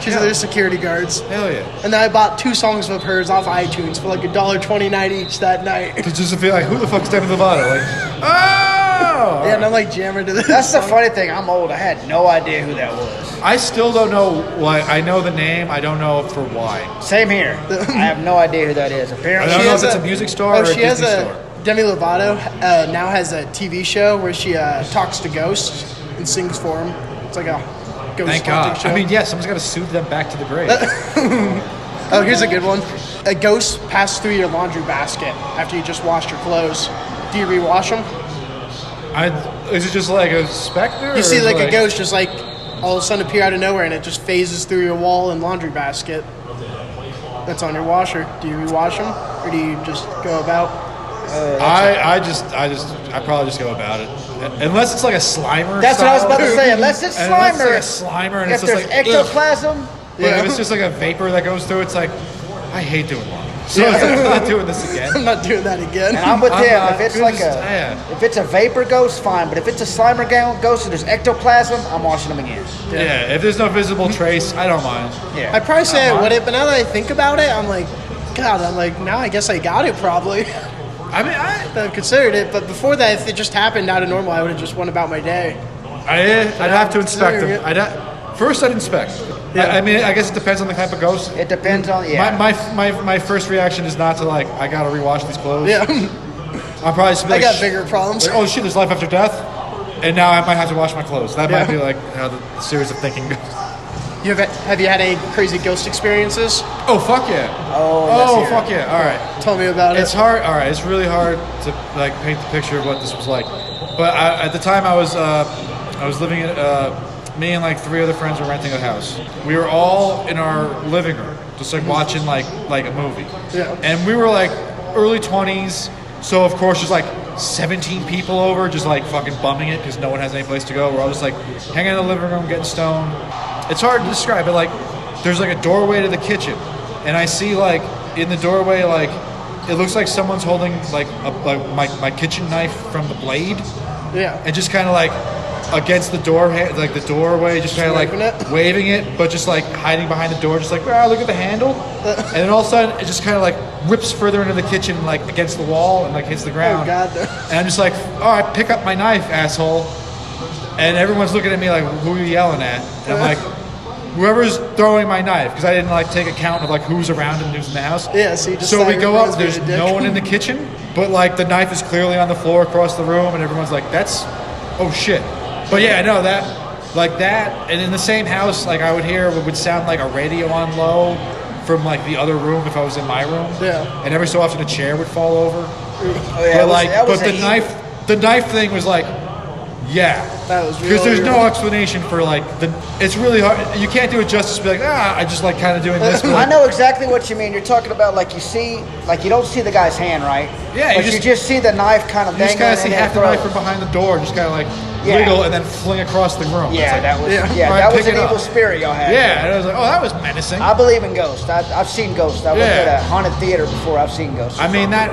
Speaker 2: She's
Speaker 4: yeah.
Speaker 2: their security guards.
Speaker 4: Hell yeah!
Speaker 2: And then I bought 2 songs of hers off iTunes for like $1.29 each that night.
Speaker 4: To just feel like, who the fuck's Demi Lovato? Like, oh!
Speaker 2: Yeah, and I'm like jamming to this.
Speaker 1: That's the
Speaker 2: song.
Speaker 1: funny thing. I'm old. I had no idea who that was.
Speaker 4: I still don't know why. I know the name. I don't know for why.
Speaker 1: Same here. I have no idea who that is.
Speaker 4: I
Speaker 1: Apparently,
Speaker 4: don't
Speaker 2: She
Speaker 4: know
Speaker 2: has
Speaker 4: if it's a music store or a
Speaker 2: she has
Speaker 4: Disney
Speaker 2: a
Speaker 4: store.
Speaker 2: Demi Lovato now has a TV show where she talks to ghosts and sings for them. It's like a ghost
Speaker 4: Thank
Speaker 2: haunting
Speaker 4: God.
Speaker 2: show.
Speaker 4: I mean, yeah, someone's got to soothe them back to the grave.
Speaker 2: Oh, here's a good one. A ghost passed through your laundry basket after you just washed your clothes. Do you rewash them?
Speaker 4: Is it just like a specter?
Speaker 2: You see
Speaker 4: or
Speaker 2: like a ghost just like all of a sudden appear out of nowhere and it just phases through your wall and laundry basket that's on your washer. Do you rewash them or do you just go about?
Speaker 4: I probably just go about it. Unless it's like a Slimer.
Speaker 1: that's what I was
Speaker 4: style.
Speaker 1: about to say. Unless it's
Speaker 4: Unless
Speaker 1: Slimer.
Speaker 4: it's like a Slimer and
Speaker 1: If
Speaker 4: it's just
Speaker 1: there's
Speaker 4: like ugh.
Speaker 1: ectoplasm,
Speaker 4: But if it's just like a vapor that goes through, it's like, I hate doing laundry. So I'm not doing this again.
Speaker 2: I'm not doing that again.
Speaker 1: and I'm with
Speaker 4: I'm
Speaker 1: him.
Speaker 4: not.
Speaker 1: If it's
Speaker 4: It
Speaker 1: like
Speaker 4: was- yeah.
Speaker 1: if it's a vapor ghost, fine. But if it's a Slimer ghost and there's ectoplasm, I'm washing them again.
Speaker 4: Yeah, if there's no visible trace, I don't mind.
Speaker 1: Yeah.
Speaker 2: I'd probably say I
Speaker 4: mind.
Speaker 2: wouldn't, but now that I think about it, I'm like, God, now I guess I got it probably.
Speaker 4: I mean,
Speaker 2: I've considered it, but before that, if it just happened out of normal, I would have just went about my day.
Speaker 4: I'd have to inspect
Speaker 2: considering
Speaker 4: them. First, I'd inspect.
Speaker 2: Yeah.
Speaker 4: I mean, I guess it depends on the type of ghost.
Speaker 1: It depends on
Speaker 4: My first reaction is not to like, I gotta rewash these clothes.
Speaker 2: Yeah.
Speaker 4: I'll probably just be
Speaker 2: I
Speaker 4: like,
Speaker 2: got bigger problems.
Speaker 4: like, oh shit, there's life after death, and now I might have to wash my clothes. That might be like how the series of thinking goes.
Speaker 2: Have you had any crazy ghost experiences?
Speaker 4: Oh fuck yeah!
Speaker 1: Oh,
Speaker 4: Fuck yeah! All right.
Speaker 2: Tell me about
Speaker 4: It's
Speaker 2: it.
Speaker 4: hard. All right, it's really hard to like paint the picture of what this was like. But at the time, I was living in. Me and like 3 other friends were renting a house. We were all in our living room, just like watching like a movie.
Speaker 2: Yeah.
Speaker 4: And we were like early 20s, so of course there's like 17 people over, just like fucking bumming it because no one has any place to go. We're all just like hanging in the living room, getting stoned. It's hard to describe, but like there's like a doorway to the kitchen, and I see like in the doorway like it looks like someone's holding like my kitchen knife from the blade,
Speaker 2: Yeah.
Speaker 4: and just kind of like against the door, like the doorway, just kind of like waving it, but just like hiding behind the door, just like look at the handle, and then all of a sudden it just kind of like rips further into the kitchen, like against the wall, and like hits the ground.
Speaker 2: Oh God.
Speaker 4: And I'm just like, all right, pick up my knife, asshole. And everyone's looking at me like, who are you yelling at? And I'm like, whoever's throwing my knife, because I didn't like take account of like who's around and who's in the house.
Speaker 2: Yeah, so you just
Speaker 4: So
Speaker 2: thought
Speaker 4: we go
Speaker 2: everyone's
Speaker 4: up, there's
Speaker 2: being a dick.
Speaker 4: no one in the kitchen, but like the knife is clearly on the floor across the room, and everyone's like, that's, oh shit. But yeah, no, that, like that, and in the same house, like I would hear what would sound like a radio on low from like the other room if I was in my room.
Speaker 2: Yeah.
Speaker 4: And every so often a chair would fall over.
Speaker 1: Oh, yeah,
Speaker 4: But the knife thing was like, yeah.
Speaker 2: That was
Speaker 4: Because there's
Speaker 2: really-
Speaker 4: no explanation for like it's really hard. You can't do it justice to be like, I just like kind of doing this. But
Speaker 1: I
Speaker 4: like,
Speaker 1: know exactly what you mean. You're talking about like you see, like you don't see the guy's hand, right?
Speaker 4: Yeah,
Speaker 1: but you just see the knife kind of
Speaker 4: you just
Speaker 1: dangling.
Speaker 4: kind of see
Speaker 1: and then
Speaker 4: half the
Speaker 1: throw
Speaker 4: knife
Speaker 1: it.
Speaker 4: from behind the door, just kind of like
Speaker 1: Yeah.
Speaker 4: wiggle and then fling across the room. It's
Speaker 1: Yeah,
Speaker 4: like,
Speaker 1: that was
Speaker 2: Yeah.
Speaker 4: Right,
Speaker 1: that was
Speaker 4: pick
Speaker 1: an
Speaker 4: it up.
Speaker 1: evil spirit y'all had.
Speaker 4: Yeah, and I was like, oh, that was menacing.
Speaker 1: I believe in ghosts. I've seen ghosts. I went
Speaker 4: Yeah.
Speaker 1: to a haunted theater before. I've seen ghosts.
Speaker 4: I mean that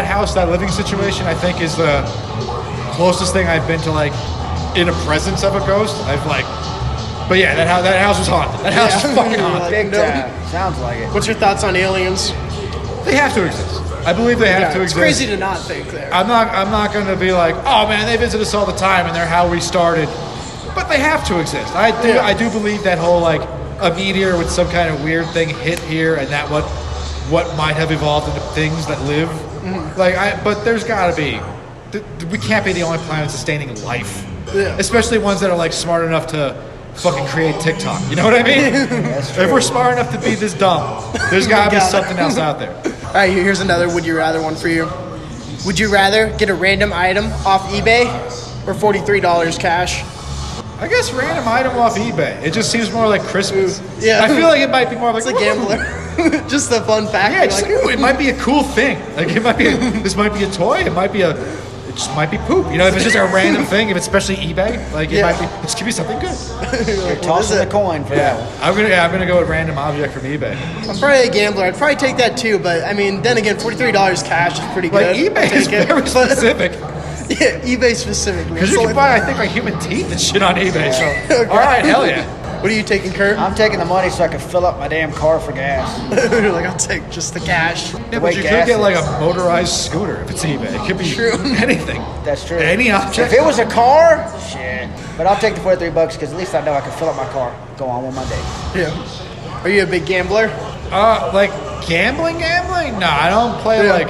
Speaker 4: house, that living situation, I think is the closest thing I've been to like in a presence of a ghost. I've like, but yeah, that house was haunted. That house was fucking haunted.
Speaker 1: Big
Speaker 2: no.
Speaker 1: time. Sounds like it.
Speaker 2: What's your thoughts on aliens?
Speaker 4: They have to exist. I believe they have to
Speaker 2: It's
Speaker 4: exist.
Speaker 2: crazy to not think there.
Speaker 4: I'm not going to be like, oh man, they visit us all the time and they're how we started. But they have to exist. I do believe that whole like a meteor with some kind of weird thing hit here and that what might have evolved into things that live. But there's got to be. We can't be the only planet sustaining life.
Speaker 2: Yeah.
Speaker 4: Especially ones that are like smart enough to fucking create TikTok. You know what I mean?
Speaker 1: That's true.
Speaker 4: If we're smart enough to be this dumb, there's got to be
Speaker 2: Got it.
Speaker 4: something else out there.
Speaker 2: All right, here's another would you rather one for you. Would you rather get a random item off eBay or $43 cash?
Speaker 4: I guess random item off eBay. It just seems more like Christmas.
Speaker 2: Yeah.
Speaker 4: I feel like it might be more like
Speaker 2: It's a gambler. Just a fun fact.
Speaker 4: Yeah,
Speaker 2: You're
Speaker 4: just
Speaker 2: like,
Speaker 4: like, ooh, it might be a cool thing. Like it might be this might be a toy. It just might be poop. You know, if it's just a random thing, if it's especially eBay, like it
Speaker 2: Yeah.
Speaker 4: might be. This could be something good.
Speaker 1: You're tossing the coin for that one.
Speaker 4: I'm gonna go with random object from eBay.
Speaker 2: I'm probably a gambler. I'd probably take that too, but I mean, then again, $43 cash is pretty
Speaker 4: Like
Speaker 2: good.
Speaker 4: eBay
Speaker 2: I'll
Speaker 4: is
Speaker 2: take it.
Speaker 4: very
Speaker 2: But-
Speaker 4: specific
Speaker 2: Yeah, eBay specifically.
Speaker 4: because
Speaker 2: It's
Speaker 4: you
Speaker 2: only-
Speaker 4: can buy, I think, like human teeth and shit on eBay. So
Speaker 2: Okay.
Speaker 4: all right, hell yeah.
Speaker 2: What are you taking, Kurt?
Speaker 1: I'm taking the money so I can fill up my damn car for gas.
Speaker 2: You're like, I'll take just the cash.
Speaker 4: Yeah,
Speaker 1: way
Speaker 4: but you could
Speaker 1: gas
Speaker 4: get like
Speaker 1: is.
Speaker 4: a motorized scooter if it's eBay. It could be
Speaker 2: True.
Speaker 4: anything.
Speaker 1: That's true.
Speaker 4: Any object.
Speaker 1: If it was a car, shit. But I'll take the $43 because at least I know I can fill up my car, go on with my day.
Speaker 2: Yeah. Are you a big gambler?
Speaker 4: Like gambling? No, I don't play
Speaker 2: Yeah.
Speaker 4: like.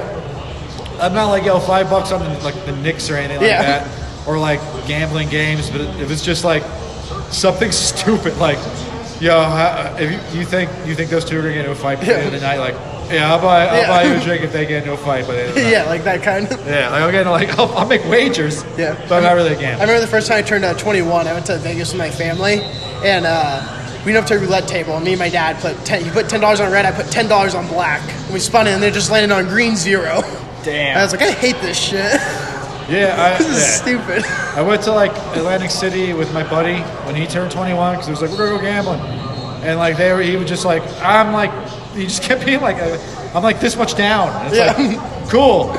Speaker 4: I'm not like $5 on the Knicks or anything like
Speaker 2: Yeah.
Speaker 4: that, or like gambling games. But if it's just like something stupid, like if you think those two are gonna get into a fight by the end of the night, like I'll buy you a drink if they get into a fight by the end of the night.
Speaker 2: Yeah, like that kind of.
Speaker 4: Yeah, like I'm getting like I'll make wagers.
Speaker 2: Yeah.
Speaker 4: but I'm not really a
Speaker 2: I
Speaker 4: gambler.
Speaker 2: remember the first time I turned 21, I went to Vegas with my family, and we went up to a roulette table, and me and my dad put $10 on red, I put $10 on black, and we spun it, and they just landed on green 0.
Speaker 1: Damn.
Speaker 2: And I was like, I hate this shit.
Speaker 4: Yeah,
Speaker 2: This is stupid.
Speaker 4: I went to like Atlantic City with my buddy when he turned 21 because he was like, we're gonna go gambling, and like he was just like, he just kept being like, I'm like this much down. And it's like, cool.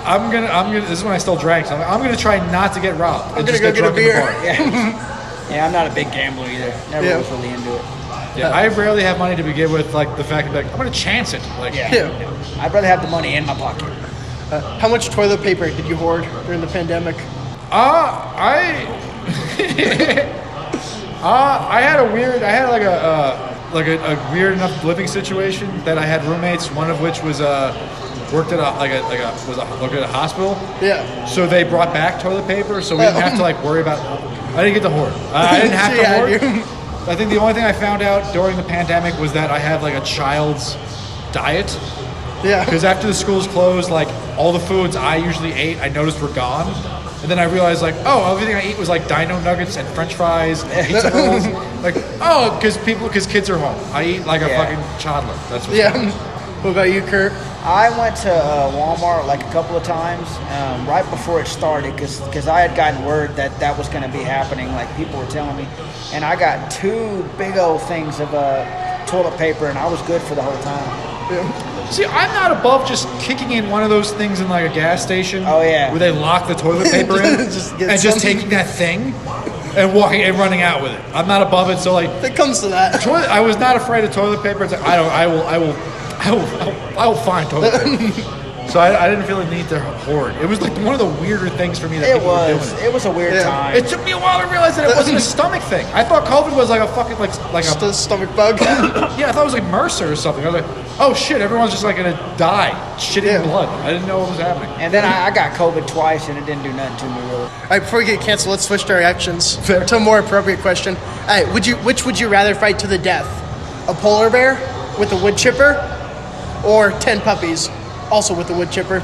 Speaker 4: I'm gonna. This is when I still drank. So I'm gonna try not to get robbed.
Speaker 2: I'm
Speaker 4: and
Speaker 2: gonna
Speaker 4: just
Speaker 2: go get a
Speaker 4: drunk in the
Speaker 2: beer.
Speaker 4: bar.
Speaker 1: Yeah, I'm not a big gambler either. Never
Speaker 2: Yeah.
Speaker 1: was really into it.
Speaker 4: Yeah, I rarely have money to begin with. Like the fact that I'm gonna chance it. Like
Speaker 1: Yeah.
Speaker 2: Yeah.
Speaker 1: I'd rather have the money in my pocket.
Speaker 2: How much toilet paper did you hoard during the pandemic?
Speaker 4: I had like a weird enough living situation that I had roommates. One of which was worked at worked at a hospital.
Speaker 2: Yeah.
Speaker 4: So they brought back toilet paper, so we didn't have to like worry about. I didn't get the hoard. I didn't have to hoard. I think the only thing I found out during the pandemic was that I had like a child's diet.
Speaker 2: Yeah.
Speaker 4: Because after the schools closed, like all the foods I usually ate, I noticed were gone. And then I realized like, oh, everything I eat was like dino nuggets and French fries and pizza rolls. Like, oh, because kids are home. I eat like a fucking toddler. That's what's going on.
Speaker 2: What about you, Kurt?
Speaker 1: I went to Walmart like a couple of times right before it started because I had gotten word that was going to be happening. Like people were telling me, and I got 2 big old things of toilet paper, and I was good for the whole time.
Speaker 2: Yeah.
Speaker 4: See, I'm not above just kicking in one of those things in like a gas station.
Speaker 1: Oh yeah.
Speaker 4: Where they lock the toilet paper in just taking that thing and walking and running out with it. I'm not above it. So like,
Speaker 2: If it comes to that.
Speaker 4: I was not afraid of toilet paper. It's like I will find toilet paper. So I didn't feel the need to hoard. It was like one of the weirder things for me that people were doing.
Speaker 1: It was a weird time.
Speaker 4: It took me a while to realize that it wasn't a stomach thing. I thought COVID was like a fucking like a
Speaker 2: stomach bug.
Speaker 4: Yeah, I thought it was like MRSA or something. I was like, oh shit, everyone's just like gonna die shitting blood. I didn't know what was happening.
Speaker 1: And then I got COVID twice, and it didn't do nothing to me really.
Speaker 2: All right, before we get canceled, let's switch directions
Speaker 4: Fair.
Speaker 2: to a more appropriate question. All right, which would you rather fight to the death? A polar bear with a wood chipper, or 10 puppies, also with a wood chipper?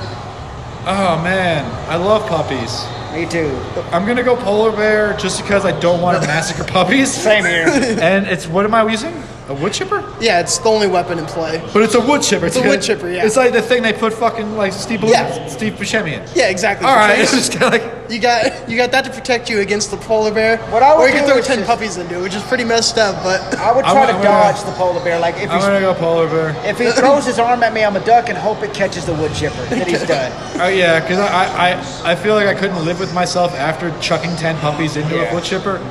Speaker 4: Oh man, I love puppies.
Speaker 1: Me too.
Speaker 4: I'm gonna go polar bear just because I don't want to massacre puppies.
Speaker 1: Same here.
Speaker 4: And it's what am I using? A wood chipper?
Speaker 2: Yeah, it's the only weapon in play.
Speaker 4: But it's a wood chipper.
Speaker 2: It's a wood chipper, yeah.
Speaker 4: It's like the thing they put fucking like Steve Buscemi in.
Speaker 2: Yeah, exactly.
Speaker 4: All right, it's just kind of like
Speaker 2: you got that to protect you against the polar bear.
Speaker 1: What I would
Speaker 2: or you can
Speaker 1: do
Speaker 2: throw
Speaker 1: is
Speaker 2: 10
Speaker 1: just-
Speaker 2: puppies into it, which is pretty messed up. But
Speaker 1: I would try to dodge the polar bear. Like if
Speaker 4: I'm gonna go polar bear.
Speaker 1: if he throws his arm at me, I'm a duck and hope it catches the wood chipper. Then he's done.
Speaker 4: Oh yeah, because I feel like I couldn't live with myself after chucking 10 puppies into a wood chipper.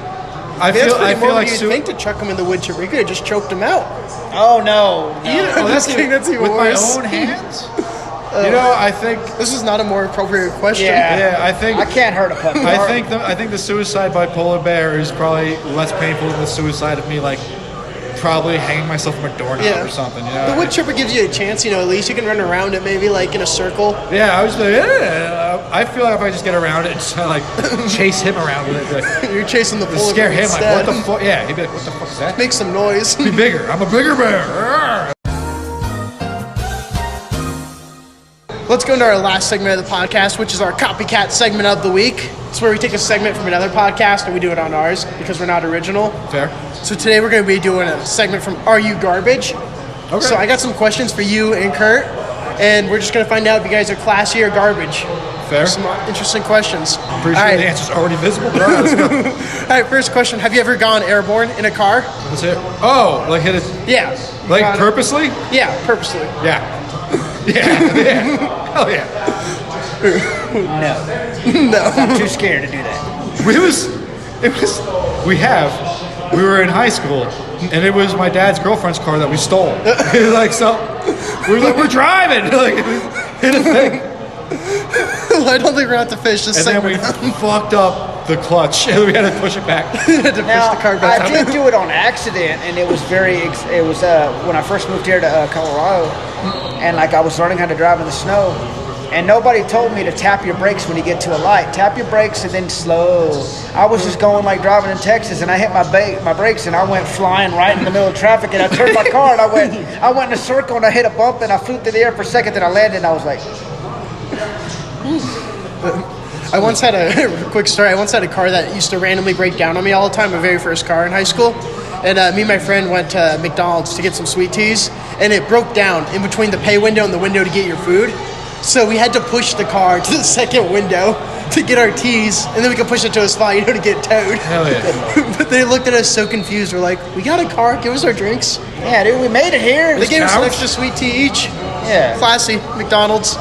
Speaker 4: I feel like
Speaker 2: you think to chuck him in the wood chipper. You could have just choked him out.
Speaker 1: Oh no.
Speaker 4: Oh, that's
Speaker 2: I think that's even
Speaker 4: with
Speaker 2: worse.
Speaker 4: my own hands. You know, I think
Speaker 2: This is not a more appropriate question.
Speaker 1: Yeah.
Speaker 4: I think
Speaker 1: I can't hurt a puppy.
Speaker 4: I think the suicide by polar bear is probably less painful than the suicide of me like probably hanging myself from a doorknob or something. You know?
Speaker 2: The wood chipper gives you a chance. At least you can run around it, maybe like in a circle.
Speaker 4: Yeah, I was like, I feel like if I just get around it and just kind of like chase him around with it, like,
Speaker 2: You're chasing the polar
Speaker 4: scare
Speaker 2: bear
Speaker 4: him
Speaker 2: instead.
Speaker 4: like what the fuck? Yeah, he'd be like, what the fuck is that?
Speaker 2: Make some noise.
Speaker 4: Be bigger. I'm a bigger bear.
Speaker 2: Let's go into our last segment of the podcast, which is our copycat segment of the week. It's where we take a segment from another podcast and we do it on ours because we're not original.
Speaker 4: Fair.
Speaker 2: So today we're going to be doing a segment from Are You Garbage?
Speaker 4: Okay.
Speaker 2: So I got some questions for you and Kurt, and we're just going to find out if you guys are classy or garbage.
Speaker 4: Fair.
Speaker 2: Some interesting questions.
Speaker 4: Pretty sure the answer's already visible, but all right, let's go.
Speaker 2: All right, first question. Have you ever gone airborne in a car?
Speaker 4: Let's hear it. Oh, like hit it.
Speaker 2: Yeah.
Speaker 4: Like purposely?
Speaker 2: Yeah, purposely.
Speaker 4: Yeah. Yeah. Hell yeah.
Speaker 1: No. I'm too scared to do that.
Speaker 4: We were in high school, and it was my dad's girlfriend's car that we stole. Like, so, we're driving. Like, hit a thing.
Speaker 2: I don't think we're going to have to finish this
Speaker 4: And then
Speaker 2: segment.
Speaker 4: we fucked up the clutch, and we had to push it back.
Speaker 1: Now,
Speaker 2: the car back
Speaker 1: I did do it on accident, and it was when I first moved here to Colorado, and like I was learning how to drive in the snow, and nobody told me to tap your brakes when you get to a light. Tap your brakes and then slow. I was just going like driving in Texas, and I hit my brakes, and I went flying right in the middle of traffic, and I turned my car, and I went in a circle, and I hit a bump, and I flew through the air for a second, then I landed, and I was like,
Speaker 2: I once had a quick story. I once had a car that used to randomly break down on me all the time, my very first car in high school. And me and my friend went to McDonald's to get some sweet teas, and it broke down in between the pay window and the window to get your food. So we had to push the car to the second window to get our teas, and then we could push it to a spot, to get towed.
Speaker 4: Hell yeah.
Speaker 2: But they looked at us so confused. We're like, we got a car, give us our drinks.
Speaker 1: yeah, dude, we made it here.
Speaker 2: They gave us an
Speaker 4: couch?
Speaker 2: extra sweet tea each.
Speaker 1: Yeah.
Speaker 2: Classy, McDonald's.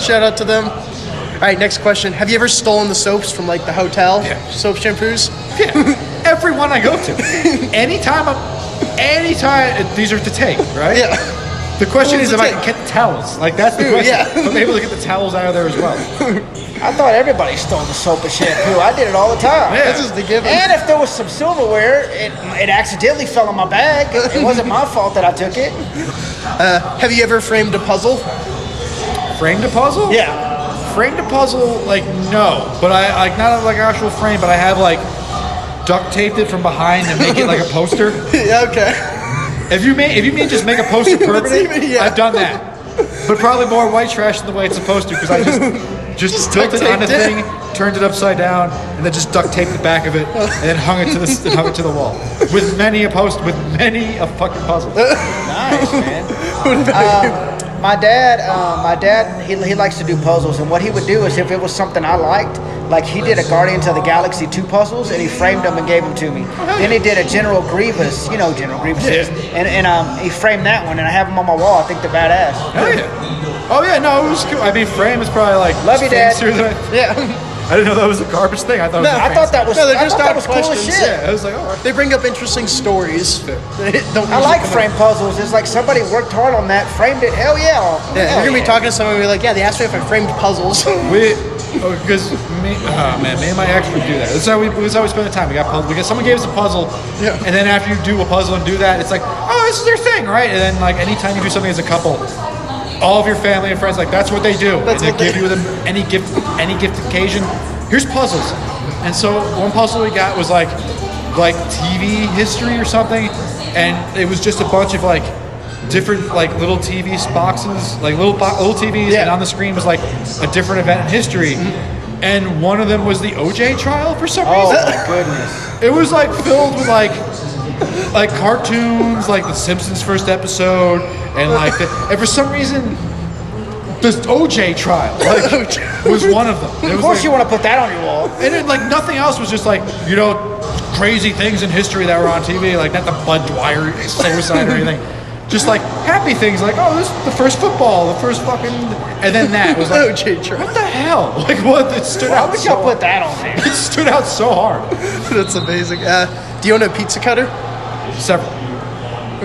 Speaker 2: Shout out to them. All right, next question. Have you ever stolen the soaps from like the hotel?
Speaker 4: Yeah.
Speaker 2: Soap shampoos?
Speaker 4: Yeah. Everyone I go to. Anytime, these are to take, right?
Speaker 2: Yeah.
Speaker 4: The question is
Speaker 2: What
Speaker 4: if
Speaker 2: was
Speaker 4: I
Speaker 2: the
Speaker 4: can get the towels. Like, that's the
Speaker 2: Dude,
Speaker 4: question.
Speaker 2: yeah.
Speaker 4: If I'm able to get the towels out of there as well.
Speaker 1: I thought everybody stole the soap and shampoo. I did it all the time.
Speaker 4: Yeah.
Speaker 2: This is the given.
Speaker 1: And if there was some silverware, it accidentally fell in my bag. It wasn't my fault that I took it.
Speaker 2: Have you ever framed a puzzle?
Speaker 4: Framed a puzzle?
Speaker 1: Yeah.
Speaker 4: Framed a puzzle, like, no. But I like, not like actual frame, but I have, like, duct taped it from behind and make it like a poster.
Speaker 2: Yeah, okay.
Speaker 4: If you mean just make a poster permanent,
Speaker 2: Yeah.
Speaker 4: I've done that. But probably more white trash than the way it's supposed to, because I just built it on a
Speaker 2: duct-taped
Speaker 4: thing, turned it upside down, and then just duct taped the back of it, and then hung it to the wall with many a fucking puzzle.
Speaker 1: Nice, man. My dad, he likes to do puzzles, and what he would do is if it was something I liked, like he did a Guardians of the Galaxy 2 puzzles, and he framed them and gave them to me. Then he did a General Grievous, you know who General Grievous is, and he framed that one, and I have them on my wall. I think they're badass.
Speaker 4: Hell yeah. Oh yeah, no, it was cool. I mean, frame is probably like
Speaker 1: Love you, Dad.
Speaker 4: fancier than
Speaker 2: Yeah.
Speaker 4: I didn't know that was a garbage thing. I thought.
Speaker 2: No,
Speaker 4: it was
Speaker 1: I thought that was.
Speaker 2: No, they're
Speaker 1: I
Speaker 2: just
Speaker 1: thought that
Speaker 2: odd
Speaker 1: was cool as
Speaker 2: questions.
Speaker 1: shit.
Speaker 4: Yeah, I was like, oh.
Speaker 2: They bring up interesting stories.
Speaker 1: I like frame puzzles. It's like somebody worked hard on that, framed it. Hell yeah.
Speaker 2: Yeah, you're gonna be talking to someone and be like, yeah, they asked me if I framed puzzles.
Speaker 4: Because me and my ex would do that. That's how we spend the time. We got puzzles. Because someone gave us a puzzle,
Speaker 2: Yeah.
Speaker 4: and then after you do a puzzle and do that, it's like, oh, this is their thing, right? And then like anytime you do something as a couple, all of your family and friends, like that's what they do.
Speaker 2: That's
Speaker 4: and
Speaker 2: what
Speaker 4: they give
Speaker 2: they-
Speaker 4: you any gift occasion. Here's puzzles. And so one puzzle we got was like TV history or something, and it was just a bunch of like different like little TV boxes, like little TVs,
Speaker 2: Yeah.
Speaker 4: and on the screen was like a different event in history. And one of them was the OJ trial for some
Speaker 1: Oh
Speaker 4: reason.
Speaker 1: my goodness.
Speaker 4: It was like filled with like cartoons, like The Simpsons first episode, and and for some reason, this OJ trial was one of them. It
Speaker 1: Of
Speaker 4: was
Speaker 1: course
Speaker 4: like,
Speaker 1: you want to put that on your wall.
Speaker 4: and then like nothing else was just like, crazy things in history that were on TV, like not the Bud Dwyer suicide or anything. Just like happy things, like, oh, this is the first football, the first fucking, and then that was like,
Speaker 2: OJ trial.
Speaker 4: what the hell? Like, what? It stood
Speaker 1: Why
Speaker 4: out.
Speaker 1: would
Speaker 4: So,
Speaker 1: y'all put that on there?
Speaker 4: it stood out so hard.
Speaker 2: That's amazing. Do you own a pizza cutter?
Speaker 4: Several.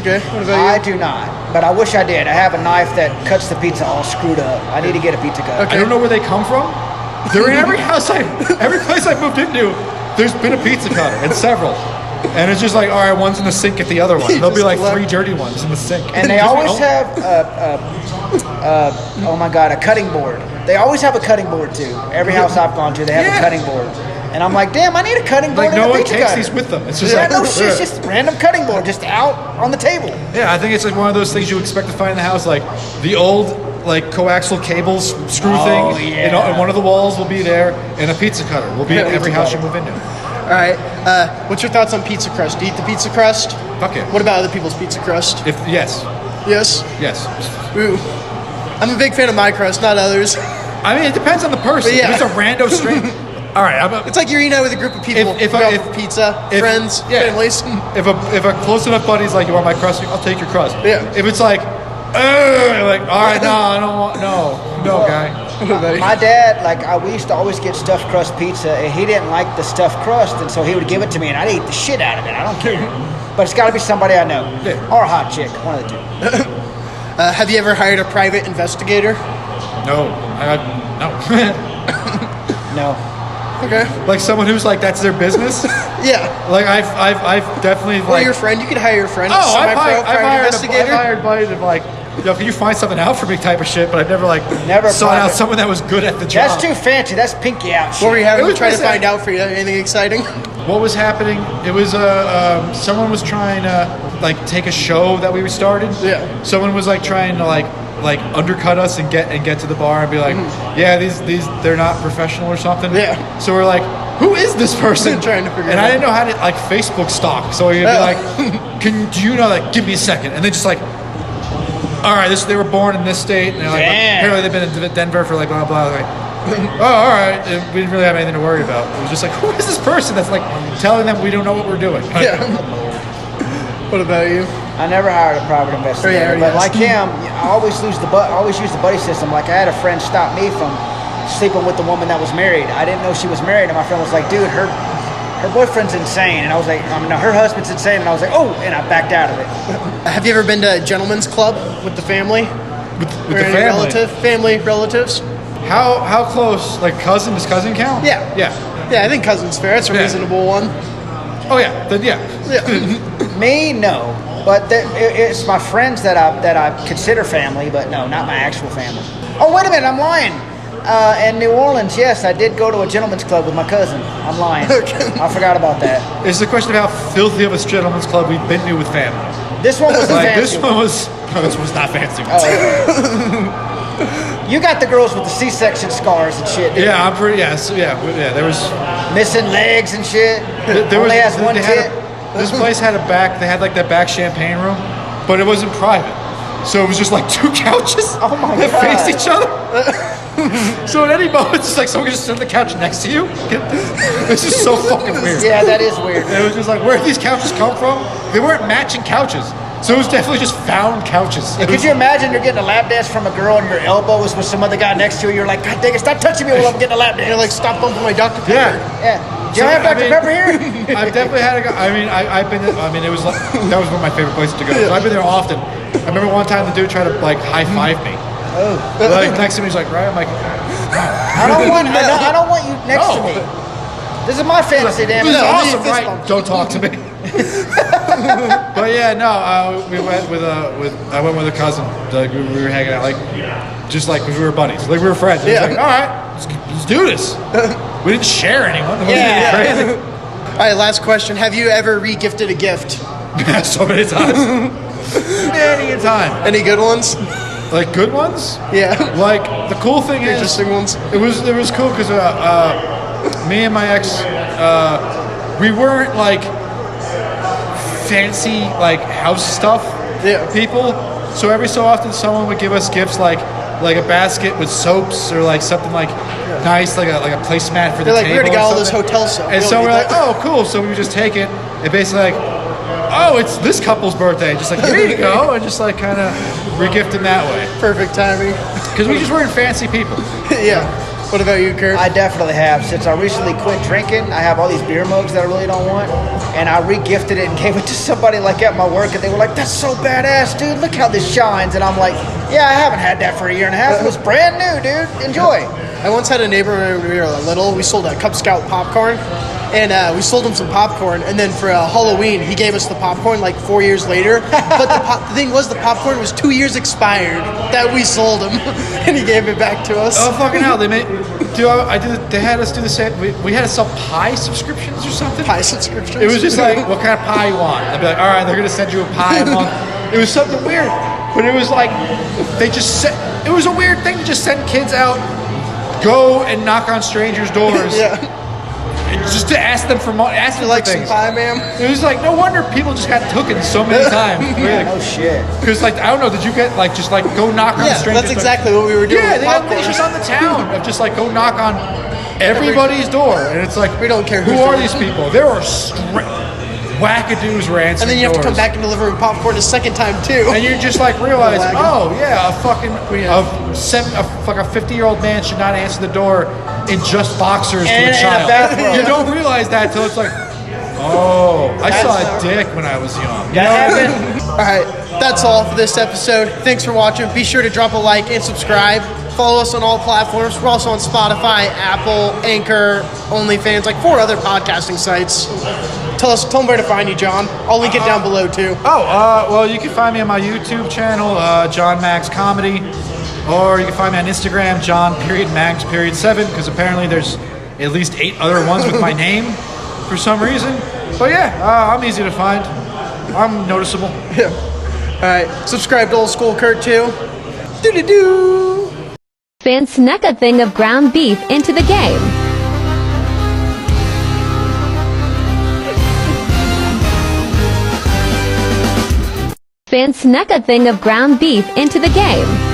Speaker 2: Okay, what about
Speaker 1: I
Speaker 2: you?
Speaker 1: do not, but I wish I did. I have a knife that cuts the pizza all screwed up. I need to get a pizza cutter.
Speaker 4: I don't know where they come from. They're in every every place I moved into. There's been a pizza cutter, and several. And it's just like, all right, one's in the sink at the other one. There'll be like 3 dirty ones in the sink.
Speaker 1: And they always have oh my god, a cutting board. They always have a cutting board too. Every house I've gone to, they have
Speaker 4: Yeah.
Speaker 1: a cutting board. And I'm like, damn, I need a cutting board
Speaker 4: Like
Speaker 1: and
Speaker 4: no
Speaker 1: a
Speaker 4: one
Speaker 1: pizza
Speaker 4: takes
Speaker 1: cutter.
Speaker 4: these with them. It's just
Speaker 1: Yeah,
Speaker 4: like
Speaker 1: no shit, it's just random cutting board just out on the table.
Speaker 4: Yeah, I think it's like one of those things you expect to find in the house, like the old like coaxial cables screw
Speaker 1: Oh,
Speaker 4: thing.
Speaker 1: yeah.
Speaker 4: And one of the walls will be there, and a pizza cutter will be in every
Speaker 1: Pizza
Speaker 4: house
Speaker 1: cutter.
Speaker 4: you move into.
Speaker 2: All right. What's your thoughts on pizza crust? Do you eat the pizza crust?
Speaker 4: Fuck it.
Speaker 2: What about other people's pizza crust?
Speaker 4: Yes.
Speaker 2: Yes. Ooh. I'm a big fan of my crust, not others.
Speaker 4: I mean, it depends on the person.
Speaker 2: But yeah.
Speaker 4: If it's a rando strain. All right,
Speaker 2: It's like you're eating out with a group of people.
Speaker 4: If
Speaker 2: Go
Speaker 4: I-
Speaker 2: out
Speaker 4: if-
Speaker 2: for pizza,
Speaker 4: if-
Speaker 2: friends,
Speaker 4: yeah.
Speaker 2: families.
Speaker 4: If a close enough buddy's like, you want my crust? I'll take your crust.
Speaker 2: Yeah.
Speaker 4: If it's like, like, all right, no, I don't want, no, guy.
Speaker 1: My dad, we used to always get stuffed crust pizza, and he didn't like the stuffed crust, and so he would give it to me, and I'd eat the shit out of it. I don't care. But it's got to be somebody I know.
Speaker 4: Yeah.
Speaker 1: Or a hot chick, one of the two.
Speaker 2: Have you ever hired a private investigator?
Speaker 4: No, no.
Speaker 1: No.
Speaker 2: Okay.
Speaker 4: Like someone who's like, that's their business.
Speaker 2: Yeah.
Speaker 4: Like I've definitely
Speaker 2: Or
Speaker 4: like.
Speaker 2: your friend. You could hire your friend.
Speaker 4: Oh, I've
Speaker 2: Semi-pro private
Speaker 4: hired
Speaker 2: investigator.
Speaker 4: I've hired buddies of like, can you find something out for me type of shit, but I've never
Speaker 1: Never
Speaker 4: sought out
Speaker 1: private.
Speaker 4: someone that was good at the job.
Speaker 1: That's too fancy. That's pinky out shit.
Speaker 2: What were you having
Speaker 4: It was
Speaker 2: to try to
Speaker 4: basically-
Speaker 2: find out for you? Anything exciting?
Speaker 4: What was happening? It was someone was trying to take a show that we started.
Speaker 2: Yeah.
Speaker 4: Someone was trying to like undercut us and get to the bar and be like, yeah, these they're not professional or something.
Speaker 2: Yeah.
Speaker 4: So we're like, who is this person?
Speaker 2: Trying to figure
Speaker 4: and
Speaker 2: it
Speaker 4: I
Speaker 2: out.
Speaker 4: didn't know how to Facebook stalk, so we'd be like, do you know give me a second? And then just all right, they were born in this state, and they're like,
Speaker 1: Damn.
Speaker 4: apparently they've been in Denver for blah blah. Like, oh, all right. And we didn't really have anything to worry about. It was just who is this person that's telling them we don't know what we're doing?
Speaker 2: Yeah. What about you?
Speaker 1: I never hired a private investigator,
Speaker 2: Oh, yeah,
Speaker 1: but
Speaker 2: yeah.
Speaker 1: like him, I always use the buddy system. Like I had a friend stop me from sleeping with the woman that was married. I didn't know she was married, and my friend was like, "Dude, her her boyfriend's insane. And I was like, no, her husband's insane. And I was like, oh, and I backed out of it.
Speaker 2: Have you ever been to a gentleman's club with the family?
Speaker 4: With
Speaker 2: or
Speaker 4: the
Speaker 2: any
Speaker 4: family?
Speaker 2: relatives?
Speaker 4: How close? Like cousin? Does cousin count?
Speaker 2: Yeah. Yeah, I think cousin's fair. It's a reasonable one.
Speaker 4: Oh yeah, then yeah.
Speaker 2: Yeah.
Speaker 1: Me, no. But it's my friends that I consider family, but no, not my actual family. Oh, wait a minute, I'm lying. In New Orleans, yes, I did go to a gentleman's club with my cousin. I'm lying. I forgot about that.
Speaker 4: It's a question of how filthy of a gentleman's club we've been to with family.
Speaker 1: This one was
Speaker 4: Like
Speaker 1: fancy.
Speaker 4: this was not fancy.
Speaker 1: You got the girls with the C-section scars and shit. Dude.
Speaker 4: Yeah, I'm pretty. Yeah, so, yeah. There was
Speaker 1: Missing legs and shit.
Speaker 4: there
Speaker 1: Only
Speaker 4: was
Speaker 1: has one tit.
Speaker 4: this place had a back. They had like that back champagne room, but it wasn't private. So it was just like two couches
Speaker 1: Oh my
Speaker 4: that
Speaker 1: God.
Speaker 4: faced each other. So at any moment, it's just like someone could just sit on the couch next to you. This is so fucking weird.
Speaker 1: Yeah, that is weird.
Speaker 4: And it was just like, where did these couches come from? They weren't matching couches. So it was definitely just found couches.
Speaker 1: Could you imagine you're getting a lap dance from a girl and your elbow is with some other guy next to you? You're like, God dang it, stop touching me while I'm getting a lap dance.
Speaker 2: You're like, stop bumping my Dr. Pepper.
Speaker 4: Yeah.
Speaker 1: Yeah. Do you have Dr. Pepper here?
Speaker 4: I've definitely had a guy. I've been. It was like, that was one of my favorite places to go. So I've been there often. I remember one time the dude tried to like high five me.
Speaker 1: Oh.
Speaker 4: Like next to me, he's like, right. I'm like,
Speaker 1: I don't want you next to me. This is my fantasy, damn
Speaker 4: this
Speaker 1: it.
Speaker 4: is awesome,
Speaker 2: fist
Speaker 4: right?
Speaker 2: bump.
Speaker 4: Don't talk to me. But yeah, no. We went I went with a cousin. Like we were hanging out, like just like because we were buddies, like we were friends. Yeah. Like, all right, let's do this. We didn't share anyone. It wasn't crazy.
Speaker 2: All right, last question. Have you ever re-gifted a gift?
Speaker 4: So many times. Many a time.
Speaker 2: Any good ones?
Speaker 4: Like good ones?
Speaker 2: Yeah.
Speaker 4: Like the cool thing is,
Speaker 2: Interesting ones.
Speaker 4: it was cool because me and my ex, we weren't like fancy like house stuff people. So every so often someone would give us gifts like a basket with soaps or like something like nice, like a placemat for the
Speaker 2: They're like,
Speaker 4: table.
Speaker 2: we already
Speaker 4: or
Speaker 2: got all this
Speaker 4: something.
Speaker 2: hotel stuff.
Speaker 4: And so we're like, oh, cool. So we would just take it and basically like, oh, it's this couple's birthday. Just like, here you go. And just like kind of regift them that way.
Speaker 2: Perfect timing.
Speaker 4: Because we just weren't fancy people.
Speaker 2: Yeah. What about you, Kurt?
Speaker 1: I definitely have. Since I recently quit drinking, I have all these beer mugs that I really don't want. And I re-gifted it and gave it to somebody like at my work. And they were like, that's so badass, dude. Look how this shines. And I'm like, yeah, I haven't had that for a year and a half. It was brand new, dude. Enjoy.
Speaker 2: I once had a neighbor when we were little. We sold a Cub Scout popcorn. And we sold him some popcorn. And then for Halloween, he gave us the popcorn like 4 years later. But the thing was, the popcorn was 2 years expired that we sold him. And he gave it back to us.
Speaker 4: Oh, fucking hell. They had us do the same. We had to sell pie subscriptions or something.
Speaker 2: Pie subscriptions.
Speaker 4: It was just like, what kind of pie you want? I'd be like, all right, they're going to send you a pie a month. It was something weird. But it was like, it was a weird thing to just send kids out, go and knock on strangers' doors.
Speaker 2: Yeah.
Speaker 4: Just to ask them for money, ask them
Speaker 2: Like
Speaker 4: for
Speaker 2: some
Speaker 4: things.
Speaker 2: pie, ma'am?
Speaker 4: It was like, no wonder people just got taken so many times.
Speaker 1: No shit.
Speaker 4: Because like, I don't know, did you get like, just like go knock on
Speaker 2: Yeah,
Speaker 4: strangers'
Speaker 2: that's exactly what we were doing
Speaker 4: Yeah,
Speaker 2: with
Speaker 4: they had
Speaker 2: popcorn.
Speaker 4: leashes on the town of just like go knock on everybody's door, and it's like,
Speaker 2: We don't care
Speaker 4: who
Speaker 2: who's
Speaker 4: are
Speaker 2: doing
Speaker 4: these people? There are wackadoos were answering
Speaker 2: And then you have to come
Speaker 4: doors.
Speaker 2: back and deliver popcorn a second time, too.
Speaker 4: And you just like realize,
Speaker 2: Wagon.
Speaker 4: oh yeah, a 50-year-old man should not answer the door in just boxers to
Speaker 1: And
Speaker 4: a
Speaker 1: in a
Speaker 4: child.
Speaker 1: bathrobe.
Speaker 4: You don't realize that till it's like, oh, I saw a dick when I was young.
Speaker 1: That happened.
Speaker 2: All right, that's all for this episode. Thanks for watching. Be sure to drop a like and subscribe. Follow us on all platforms. We're also on Spotify, Apple, Anchor, OnlyFans, like 4 other podcasting sites. Tell them where to find you, John. I'll link it down below, too.
Speaker 4: Well, you can find me on my YouTube channel, John Magz Comedy, or you can find me on Instagram, John.Magz.7, because apparently there's at least 8 other ones with my name for some reason. But yeah, I'm easy to find. I'm noticeable.
Speaker 2: Yeah. All right, subscribe to OldSchoolCurt, too. Do-do-do.
Speaker 5: Fans snuck a thing of ground beef into the game. Fans snuck a thing of ground beef into the game.